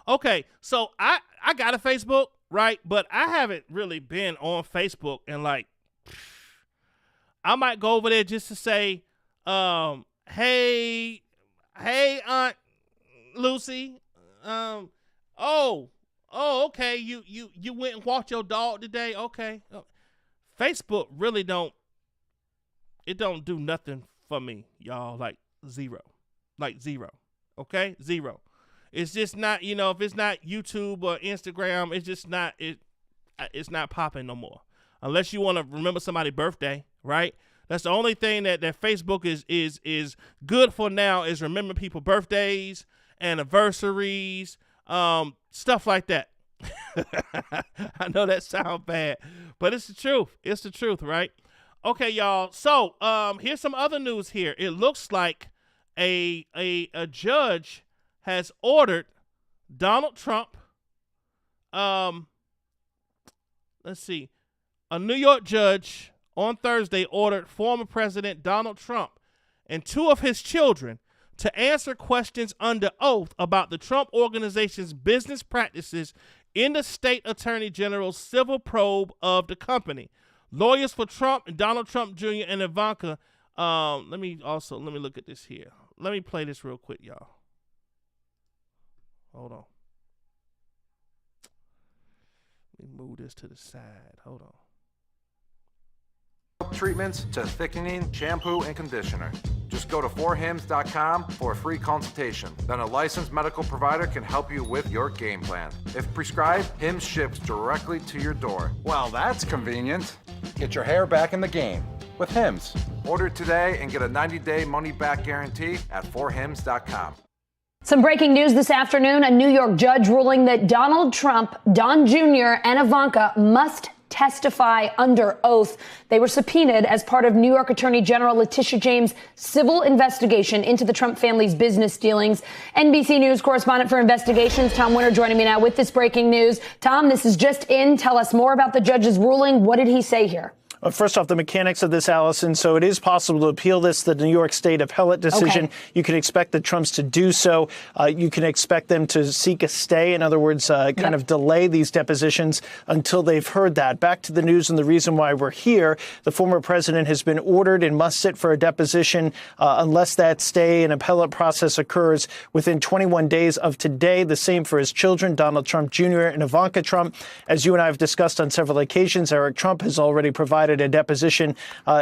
Okay, so I got a Facebook, right? But I haven't really been on Facebook, and like, I might go over there just to say, hey, Aunt Lucy, okay, you went and walked your dog today, okay. Facebook really don't do nothing for me, y'all, like zero. Okay? Zero. It's just not, if it's not YouTube or Instagram, it's just not, it's not popping no more. Unless you want to remember somebody's birthday, right? That's the only thing that Facebook is good for now, is remembering people's birthdays, anniversaries, stuff like that. I know that sounds bad, but it's the truth. It's the truth, right? Okay, y'all. So, here's some other news here. It looks like a judge has ordered Donald Trump. Let's see. A New York judge on Thursday ordered former President Donald Trump and 2 of his children to answer questions under oath about the Trump Organization's business practices in the state attorney general's civil probe of the company. Lawyers for Trump and Donald Trump Jr. and Ivanka. Let me look at this here. Let me play this real quick, y'all. Hold on. Let me move this to the side. Hold on. Treatments to thickening, shampoo, and conditioner. Just go to forhims.com for a free consultation. Then a licensed medical provider can help you with your game plan. If prescribed, Hims ships directly to your door. Well, that's convenient. Get your hair back in the game with Hims. Order today and get a 90-day money-back guarantee at forhims.com. Some breaking news this afternoon. A New York judge ruling that Donald Trump, Don Jr., and Ivanka must testify under oath. They were subpoenaed as part of New York Attorney General Letitia James' civil investigation into the Trump family's business dealings. NBC News correspondent for investigations, Tom Winter, joining me now with this breaking news. Tom, this is just in. Tell us more about the judge's ruling. What did he say here? First off, the mechanics of this, Allison. So it is possible to appeal this, the New York State appellate decision. Okay. You can expect the Trumps to do so. You can expect them to seek a stay. In other words, kind of delay these depositions until they've heard that. Back to the news and the reason why we're here. The former president has been ordered and must sit for a deposition unless that stay and appellate process occurs within 21 days of today. The same for his children, Donald Trump Jr. and Ivanka Trump. As you and I have discussed on several occasions, Eric Trump has already provided a deposition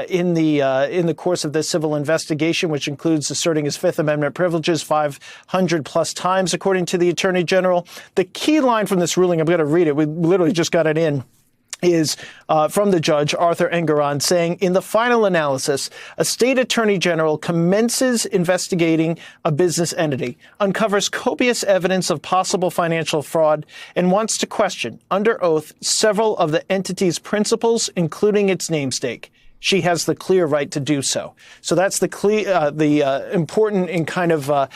in the course of this civil investigation, which includes asserting his Fifth Amendment privileges 500 plus times, according to the Attorney General. The key line from this ruling, I'm going to read it. We literally just got it in. Is from the judge, Arthur Engeron, saying, in the final analysis, a state attorney general commences investigating a business entity, uncovers copious evidence of possible financial fraud, and wants to question, under oath, several of the entity's principals, including its namesake. she has the clear right to do so. So that's the important and kind of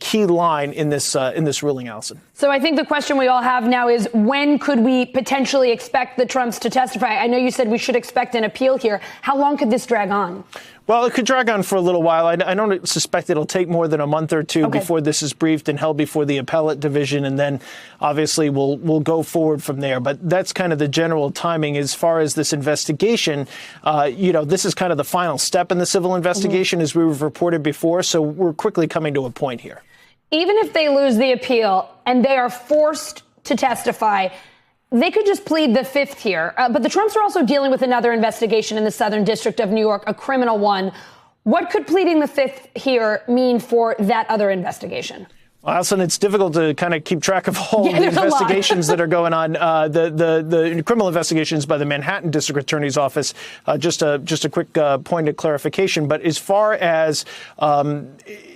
key line in this ruling, Allison. So I think the question we all have now is, when could we potentially expect the Trumps to testify? I know you said we should expect an appeal here. How long could this drag on? Well, it could drag on for a little while. I don't suspect it'll take more than a month or two before this is briefed and held before the appellate division, and then obviously we'll go forward from there. But that's kind of the general timing as far as this investigation. This is kind of the final step in the civil investigation, as we've reported before. So we're quickly coming to a point here. Even if they lose the appeal and they are forced to testify, they could just plead the fifth here. But the Trumps are also dealing with another investigation in the Southern District of New York, a criminal one. What could pleading the fifth here mean for that other investigation? Well, Allison, it's difficult to kind of keep track of all the investigations that are going on. The criminal investigations by the Manhattan District Attorney's Office. Just a quick point of clarification. But as far as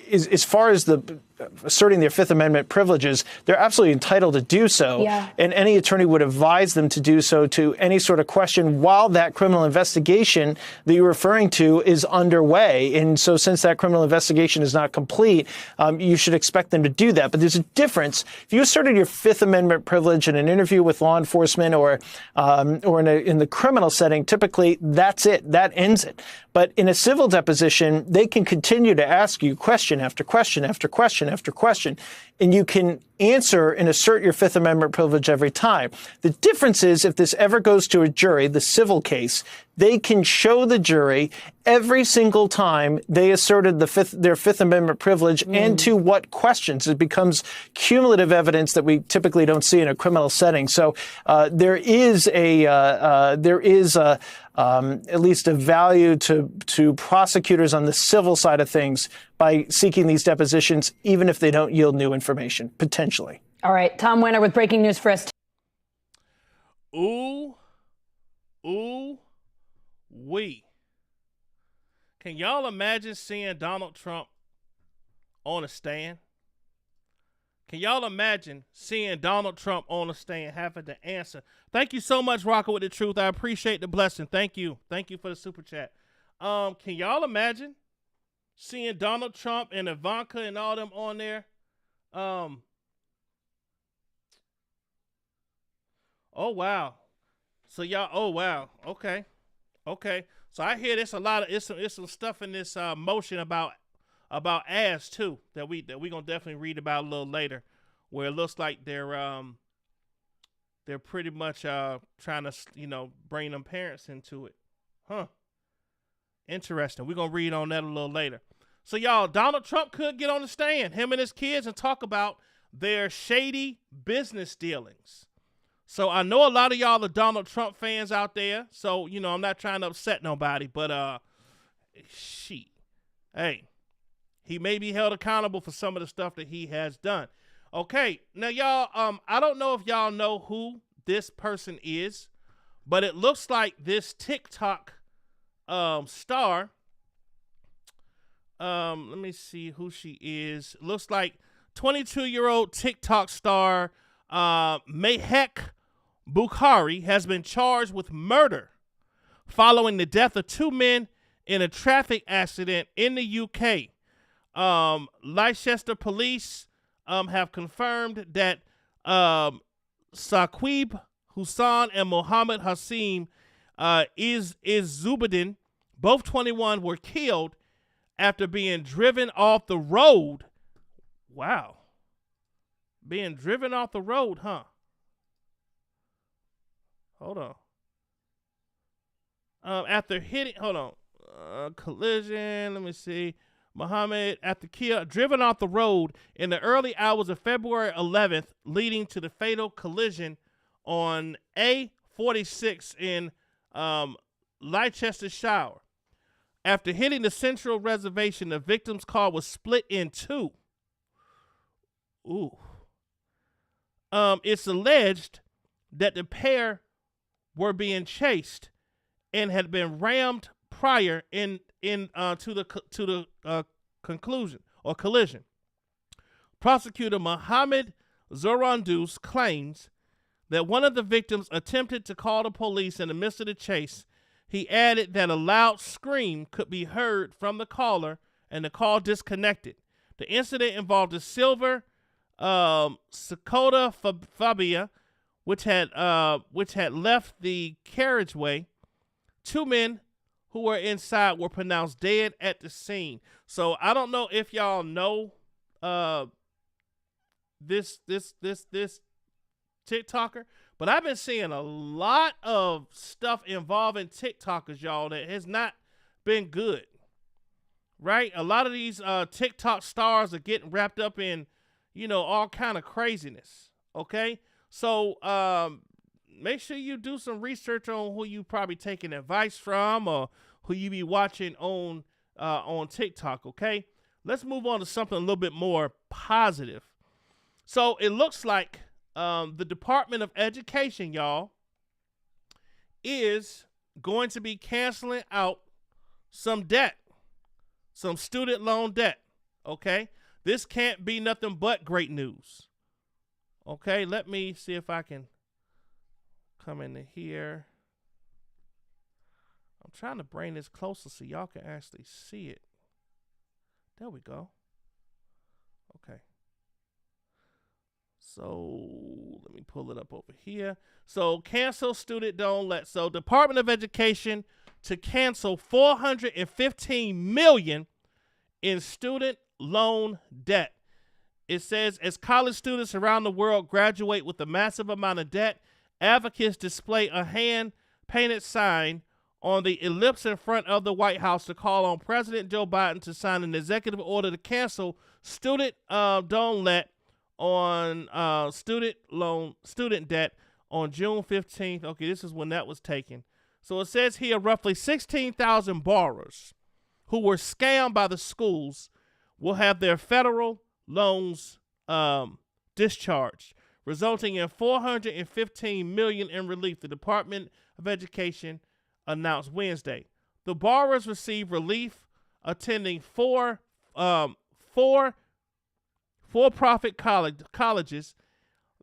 the asserting their Fifth Amendment privileges, they're absolutely entitled to do so. Yeah. And any attorney would advise them to do so to any sort of question while that criminal investigation that you're referring to is underway. And so since that criminal investigation is not complete, you should expect them to do that. But there's a difference. If you asserted your Fifth Amendment privilege in an interview with law enforcement or in the criminal setting, typically that's it. That ends it. But in a civil deposition, they can continue to ask you question after question after question after question, and you can answer and assert your Fifth Amendment privilege every time. The difference is if this ever goes to a jury, the civil case, they can show the jury every single time they asserted their Fifth Amendment privilege and to what questions. It becomes cumulative evidence that we typically don't see in a criminal setting. So there is at least a value to prosecutors on the civil side of things by seeking these depositions, even if they don't yield new information, potentially. All right. Tom Wenner with breaking news for us. Ooh, wee. Can y'all imagine seeing Donald Trump on a stand? Can y'all imagine seeing Donald Trump on a stand having to answer? Thank you so much, Rocker with the Truth. I appreciate the blessing. Thank you. Thank you for the super chat. Can y'all imagine seeing Donald Trump and Ivanka and all them on there? Oh, wow. So y'all, oh, wow. Okay. So I hear there's it's some stuff in this motion about ass too that we gonna definitely read about a little later, where it looks like they're pretty much trying to bring them parents into it. Huh. Interesting. We're gonna read on that a little later. So y'all, Donald Trump could get on the stand, him and his kids, and talk about their shady business dealings. So I know a lot of y'all are Donald Trump fans out there. So, I'm not trying to upset nobody, but hey, he may be held accountable for some of the stuff that he has done. Okay, now y'all, I don't know if y'all know who this person is, but it looks like this TikTok star. Let me see who she is. It looks like 22-year-old TikTok star Mehek Bukhari has been charged with murder following the death of two men in a traffic accident in the UK. Leicester police have confirmed that Saqib Hussain and Mohammed Hassim is Zubaydin, both 21, were killed after being driven off the road. Wow. Being driven off the road, huh? Hold on. After hitting, collision, let me see. Mohammed, after driven off the road in the early hours of February 11th, leading to the fatal collision on A46 in Leicestershire. After hitting the central reservation, the victim's car was split in two. Ooh. It's alleged that the pair were being chased and had been rammed prior to the conclusion or collision. Prosecutor Mohammed Zorandus claims that one of the victims attempted to call the police in the midst of the chase He added that a loud scream could be heard from the caller and the call disconnected. The incident involved a silver Skoda Fabia, which had left the carriageway. 2 men who were inside were pronounced dead at the scene. So I don't know if y'all know this TikToker, but I've been seeing a lot of stuff involving TikTokers, y'all, that has not been good. Right? A lot of these TikTok stars are getting wrapped up in, all kind of craziness. Okay? So make sure you do some research on who you probably taking advice from or who you be watching on TikTok, okay? Let's move on to something a little bit more positive. So it looks like the Department of Education, y'all, is going to be canceling out some debt, some student loan debt, okay? This can't be nothing but great news. Okay, let me see if I can come into here. I'm trying to bring this closer so y'all can actually see it. There we go. Okay. So let me pull it up over here. So cancel student loan debt. So Department of Education to cancel $415 million in student loan debt. It says, as college students around the world graduate with a massive amount of debt, advocates display a hand-painted sign on the ellipse in front of the White House to call on President Joe Biden to sign an executive order to cancel student loan debt on student debt on June 15th. Okay, this is when that was taken. So it says here roughly 16,000 borrowers who were scammed by the schools will have their federal loans discharged, resulting in $415 million in relief, the Department of Education announced Wednesday. The borrowers received relief attending four for-profit colleges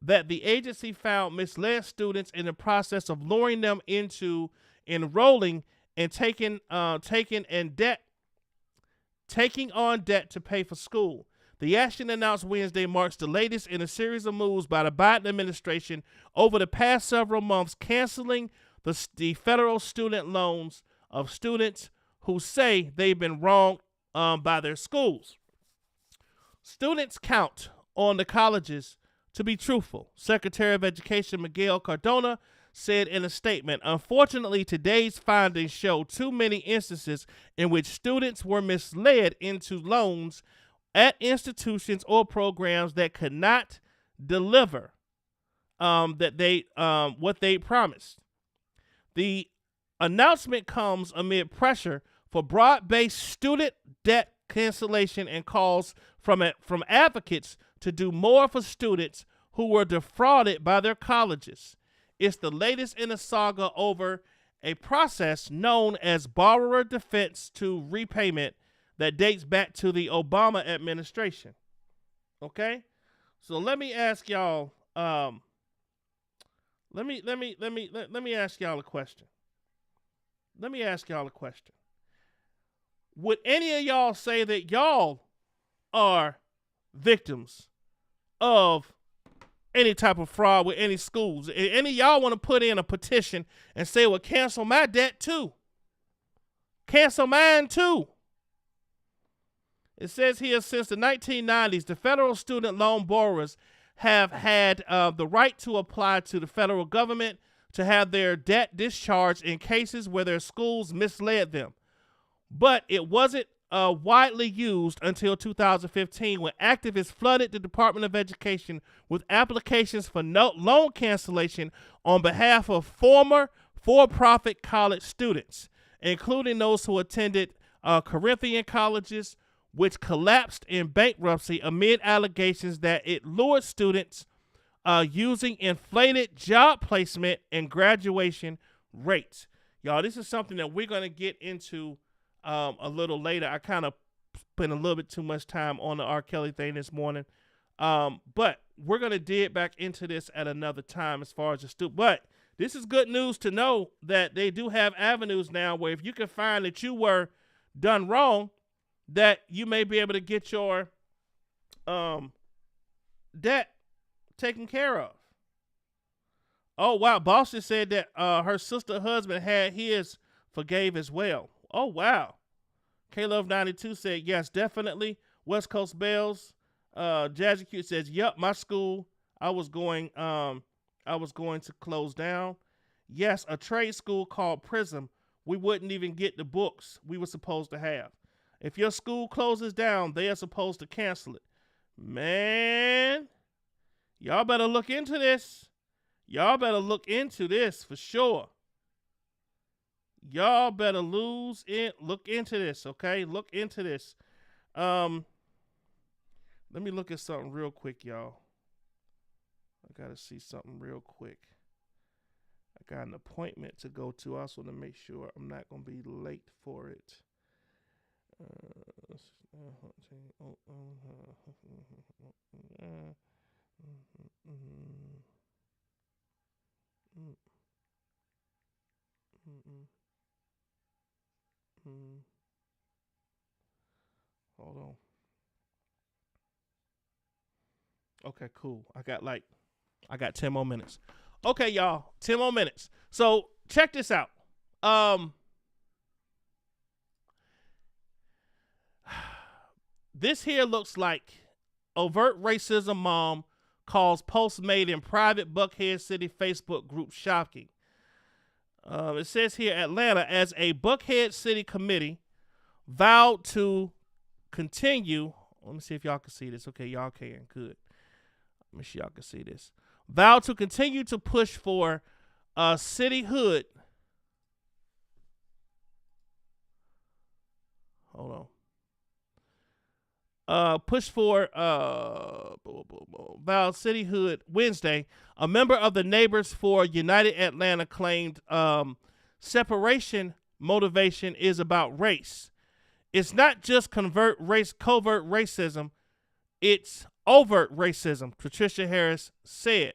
that the agency found misled students in the process of luring them into enrolling and taking on debt to pay for school. The action announced Wednesday marks the latest in a series of moves by the Biden administration over the past several months, canceling the federal student loans of students who say they've been wronged by their schools. Students count on the colleges to be truthful, Secretary of Education Miguel Cardona said in a statement. Unfortunately, today's findings show too many instances in which students were misled into loans at institutions or programs that could not deliver what they promised. The announcement comes amid pressure for broad-based student debt cancellation and calls from advocates to do more for students who were defrauded by their colleges. It's the latest in a saga over a process known as borrower defense to repayment that dates back to the Obama administration. Okay? So let me ask y'all let me ask y'all a question. Would any of y'all say that y'all are victims of any type of fraud with any schools? Any of y'all want to put in a petition and say, well, cancel my debt too. Cancel mine too. It says here, since the 1990s, the federal student loan borrowers have had the right to apply to the federal government to have their debt discharged in cases where their schools misled them. But it wasn't widely used until 2015, when activists flooded the Department of Education with applications for loan cancellation on behalf of former for-profit college students, including those who attended Corinthian colleges, which collapsed in bankruptcy amid allegations that it lured students using inflated job placement and graduation rates. Y'all, this is something that we're going to get into a little later. I kind of spent a little bit too much time on the RKelly thing this morning. But we're going to dig back into this at another time as far as the student. But this is good news to know that they do have avenues now where if you can find that you were done wrong, that you may be able to get your debt taken care of. Oh, wow. Boston said that her sister husband had his forgave as well. Oh, wow. K-Love92 said, yes, definitely. West Coast Bells. Jazzy Q says, yep, my school, I was going to close down. Yes, a trade school called Prism. We wouldn't even get the books we were supposed to have. If your school closes down, they are supposed to cancel it. Man, y'all better look into this. Y'all better look into this for sure. Y'all better look into this, okay? Look into this. Let me look at something real quick, y'all. I gotta see something real quick. I got an appointment to go to. I also want to make sure I'm not gonna be late for it. Hold on. Okay, cool. I got 10 more minutes. Okay, y'all, 10 more minutes. So check this out. This here looks like overt racism mom calls post made in private Buckhead City Facebook group shocking. It says here, Atlanta, as a Buckhead City committee vowed to continue. Let me see if y'all can see this. Okay, y'all can. Good. Let me see if y'all can see this. Vowed to continue to push for cityhood. Hold on. Push for vowed cityhood Wednesday. A member of the Neighbors for United Atlanta claimed separation motivation is about race. It's not just covert racism. It's overt racism, Trisha Harris said.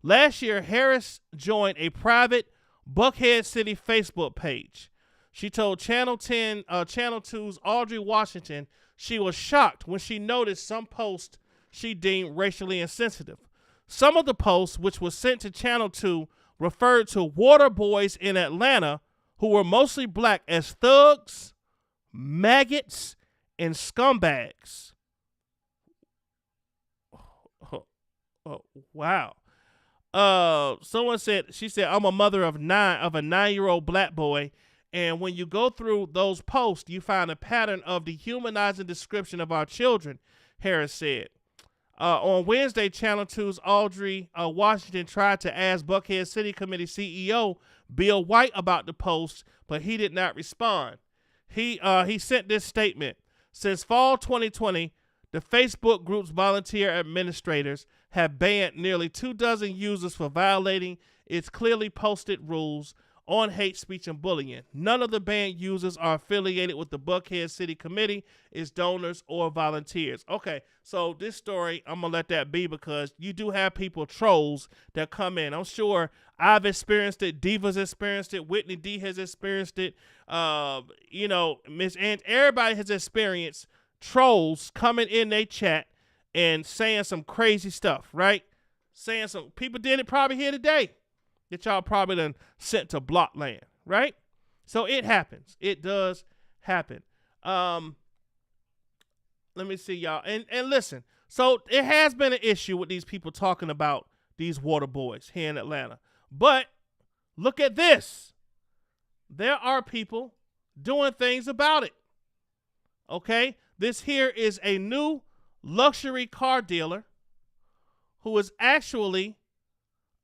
Last year, Harris joined a private Buckhead City Facebook page. She told Channel 2's Audrey Washington she was shocked when she noticed some posts she deemed racially insensitive. Some of the posts, which were sent to Channel 2, referred to water boys in Atlanta who were mostly black as thugs, maggots, and scumbags. Wow. Someone said, she said, I'm a mother of a 9-year-old black boy. And when you go through those posts, you find a pattern of dehumanizing description of our children, Harris said. On Wednesday, Channel 2's Audrey Washington tried to ask Buckhead City Committee CEO Bill White about the post, but he did not respond. He sent this statement. Since fall 2020, the Facebook group's volunteer administrators have banned nearly 24 users for violating its clearly posted rules on hate speech and bullying. None of the banned users are affiliated with the Buckhead City Committee, its donors, or volunteers. Okay, so this story, I'm going to let that be because you do have people, trolls, that come in. I'm sure I've experienced it. Diva's experienced it. Whitney D has experienced it. Miss Ant, everybody has experienced trolls coming in their chat and saying some crazy stuff, right? People did it probably here today that y'all probably done sent to block land, right? So it happens. It does happen. Let me see, y'all. And listen, so it has been an issue with these people talking about these water boys here in Atlanta. But look at this. There are people doing things about it. Okay? This here is a new luxury car dealer who is actually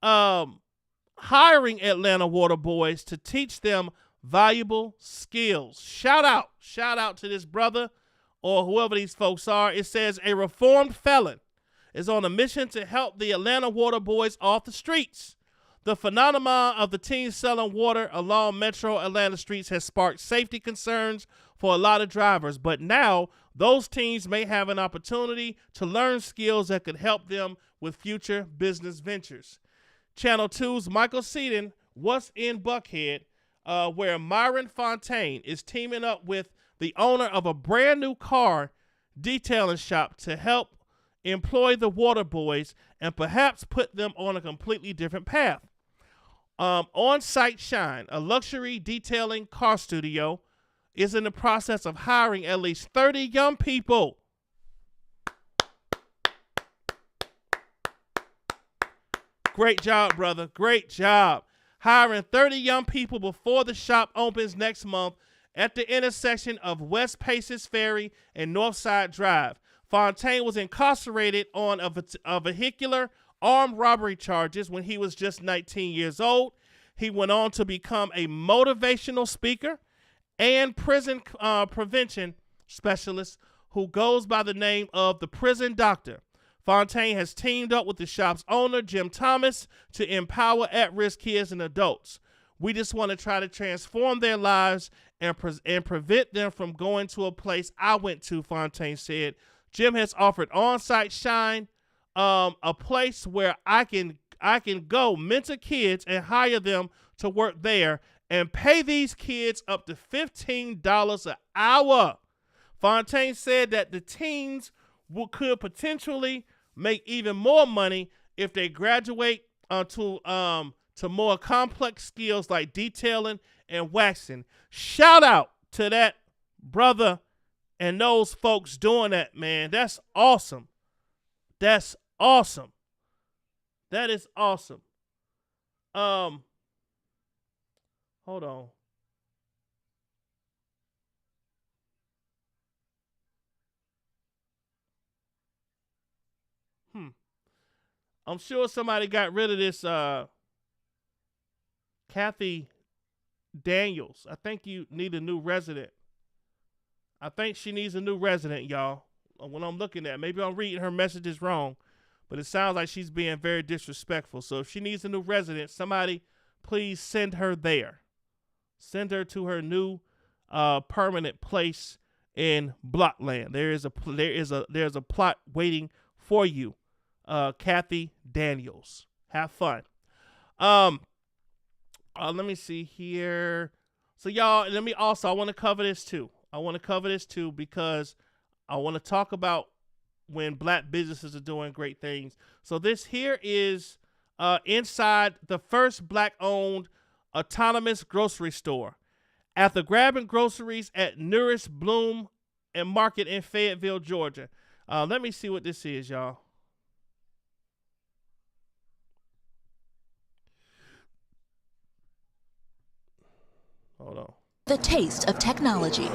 hiring Atlanta water boys to teach them valuable skills. Shout out to this brother or whoever these folks are. It says a reformed felon is on a mission to help the Atlanta water boys off the streets. The phenomenon of the teens selling water along Metro Atlanta streets has sparked safety concerns for a lot of drivers, but now those teens may have an opportunity to learn skills that could help them with future business ventures. Channel 2's Michael Seaton, What's in Buckhead, where Myron Fontaine is teaming up with the owner of a brand new car detailing shop to help employ the water boys and perhaps put them on a completely different path. On-Site Shine, a luxury detailing car studio, is in the process of hiring at least 30 young people. Great job, brother. Great job. Hiring 30 young people before the shop opens next month at the intersection of West Paces Ferry and Northside Drive. Fontaine was incarcerated on a vehicular armed robbery charges when he was just 19 years old. He went on to become a motivational speaker and prison prevention specialist who goes by the name of the Prison Doctor. Fontaine has teamed up with the shop's owner, Jim Thomas, to empower at-risk kids and adults. We just want to try to transform their lives and prevent them from going to a place I went to, Fontaine said. Jim has offered On-Site Shine, a place where I can go mentor kids and hire them to work there and pay these kids up to $15 an hour. Fontaine said that the teens could potentially make even more money if they graduate to more complex skills like detailing and waxing. Shout out to that brother and those folks doing that, man. That's awesome. That's awesome. That is awesome. Hold on. I'm sure somebody got rid of this Kathy Daniels. I think you need a new resident. I think she needs a new resident, y'all. When I'm looking at it, maybe I'm reading her messages wrong, but it sounds like she's being very disrespectful. So if she needs a new resident, somebody please send her there. Send her to her new permanent place in Blockland. There's a plot waiting for you. Kathy Daniels. Have fun. Let me see here. So y'all, I want to cover this too. Because I want to talk about when black businesses are doing great things. So this here is inside the first black-owned autonomous grocery store. After grabbing groceries at Nourish Bloom and Market in Fayetteville, Georgia. Let me see what this is, y'all. Hold on. The taste of technology.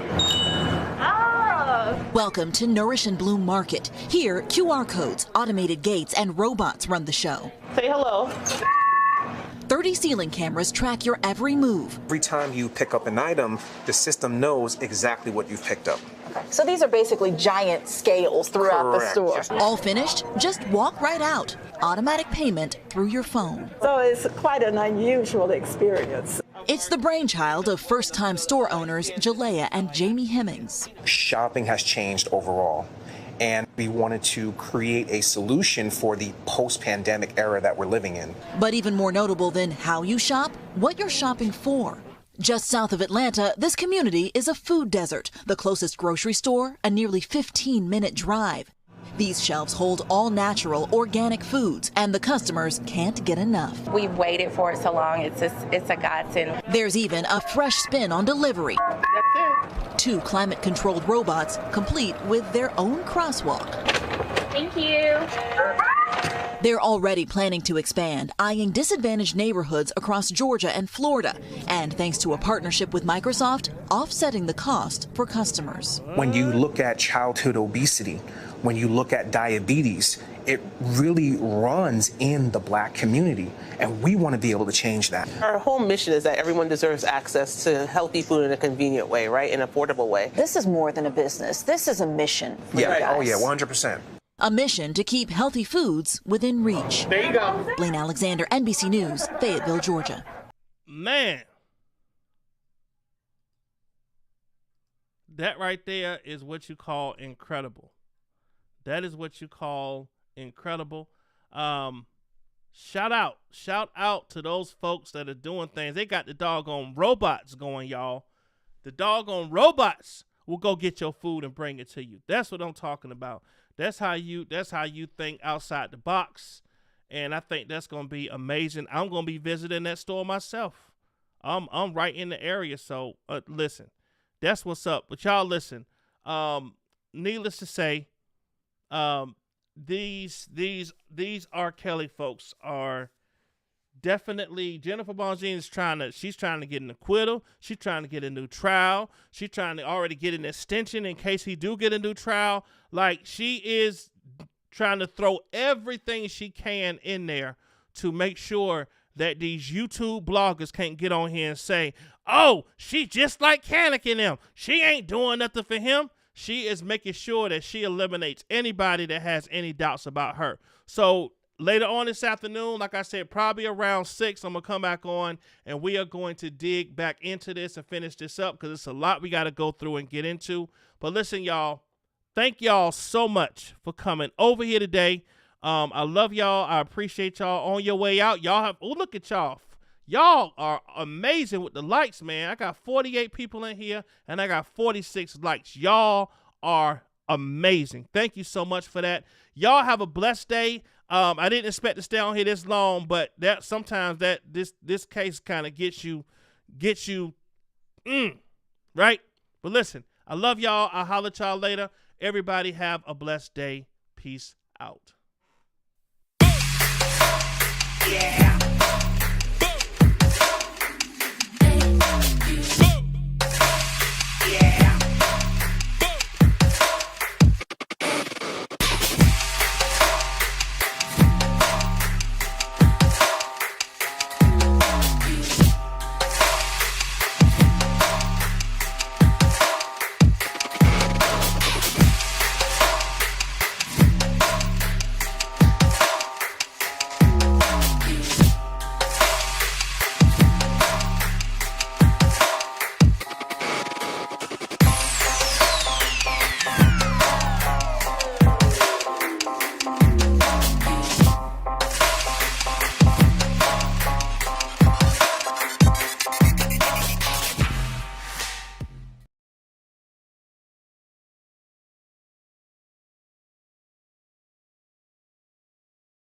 Welcome to Nourish and Bloom Market. Here, QR codes, automated gates, and robots run the show. Say hello. 30 ceiling cameras track your every move. Every time you pick up an item, the system knows exactly what you've picked up. So these are basically giant scales throughout the store. Yes. All finished? Just walk right out. Automatic payment through your phone. So it's quite an unusual experience. It's the brainchild of first-time store owners Jalea and Jamie Hemmings. Shopping has changed overall, and we wanted to create a solution for the post-pandemic era that we're living in. But even more notable than how you shop, what you're shopping for. Just south of Atlanta, this community is a food desert. The closest grocery store, a nearly 15-minute drive. These shelves hold all natural, organic foods, and the customers can't get enough. We've waited for it so long, it's a godsend. There's even a fresh spin on delivery. That's it. 2 climate-controlled robots, complete with their own crosswalk. Thank you. They're already planning to expand, eyeing disadvantaged neighborhoods across Georgia and Florida, and thanks to a partnership with Microsoft, offsetting the cost for customers. When you look at childhood obesity, when you look at diabetes, it really runs in the black community, and we want to be able to change that. Our whole mission is that everyone deserves access to healthy food in a convenient way, right? An affordable way. This is more than a business. This is a mission for you guys. Oh yeah, 100%. A mission to keep healthy foods within reach. There you go. Blaine Alexander, NBC News, Fayetteville, Georgia. Man. That right there is what you call incredible. That is what you call incredible. Shout out to those folks that are doing things. They got the doggone robots going, y'all. The doggone robots will go get your food and bring it to you. That's what I'm talking about. That's how you think outside the box. And I think that's going to be amazing. I'm going to be visiting that store myself. I'm right in the area. So listen, that's what's up. But y'all listen, needless to say, these RKelly folks are definitely, Jennifer Bongine is she's trying to get an acquittal. She's trying to get a new trial. She's trying to already get an extension in case he do get a new trial. Like, she is trying to throw everything she can in there to make sure that these YouTube bloggers can't get on here and say, oh, she just like Kanik and them. She ain't doing nothing for him. She is making sure that she eliminates anybody that has any doubts about her. So later on this afternoon, like I said, probably around 6, I'm going to come back on and we are going to dig back into this and finish this up because it's a lot we got to go through and get into. But listen, y'all, thank y'all so much for coming over here today. I love y'all. I appreciate y'all. On your way out, y'all have, oh, look at y'all. Y'all are amazing with the likes, man. I got 48 people in here, and I got 46 likes. Y'all are amazing. Thank you so much for that. Y'all have a blessed day. I didn't expect to stay on here this long, but that sometimes that this case kind of gets you, right? But listen, I love y'all. I'll holler at y'all later. Everybody have a blessed day. Peace out. Yeah.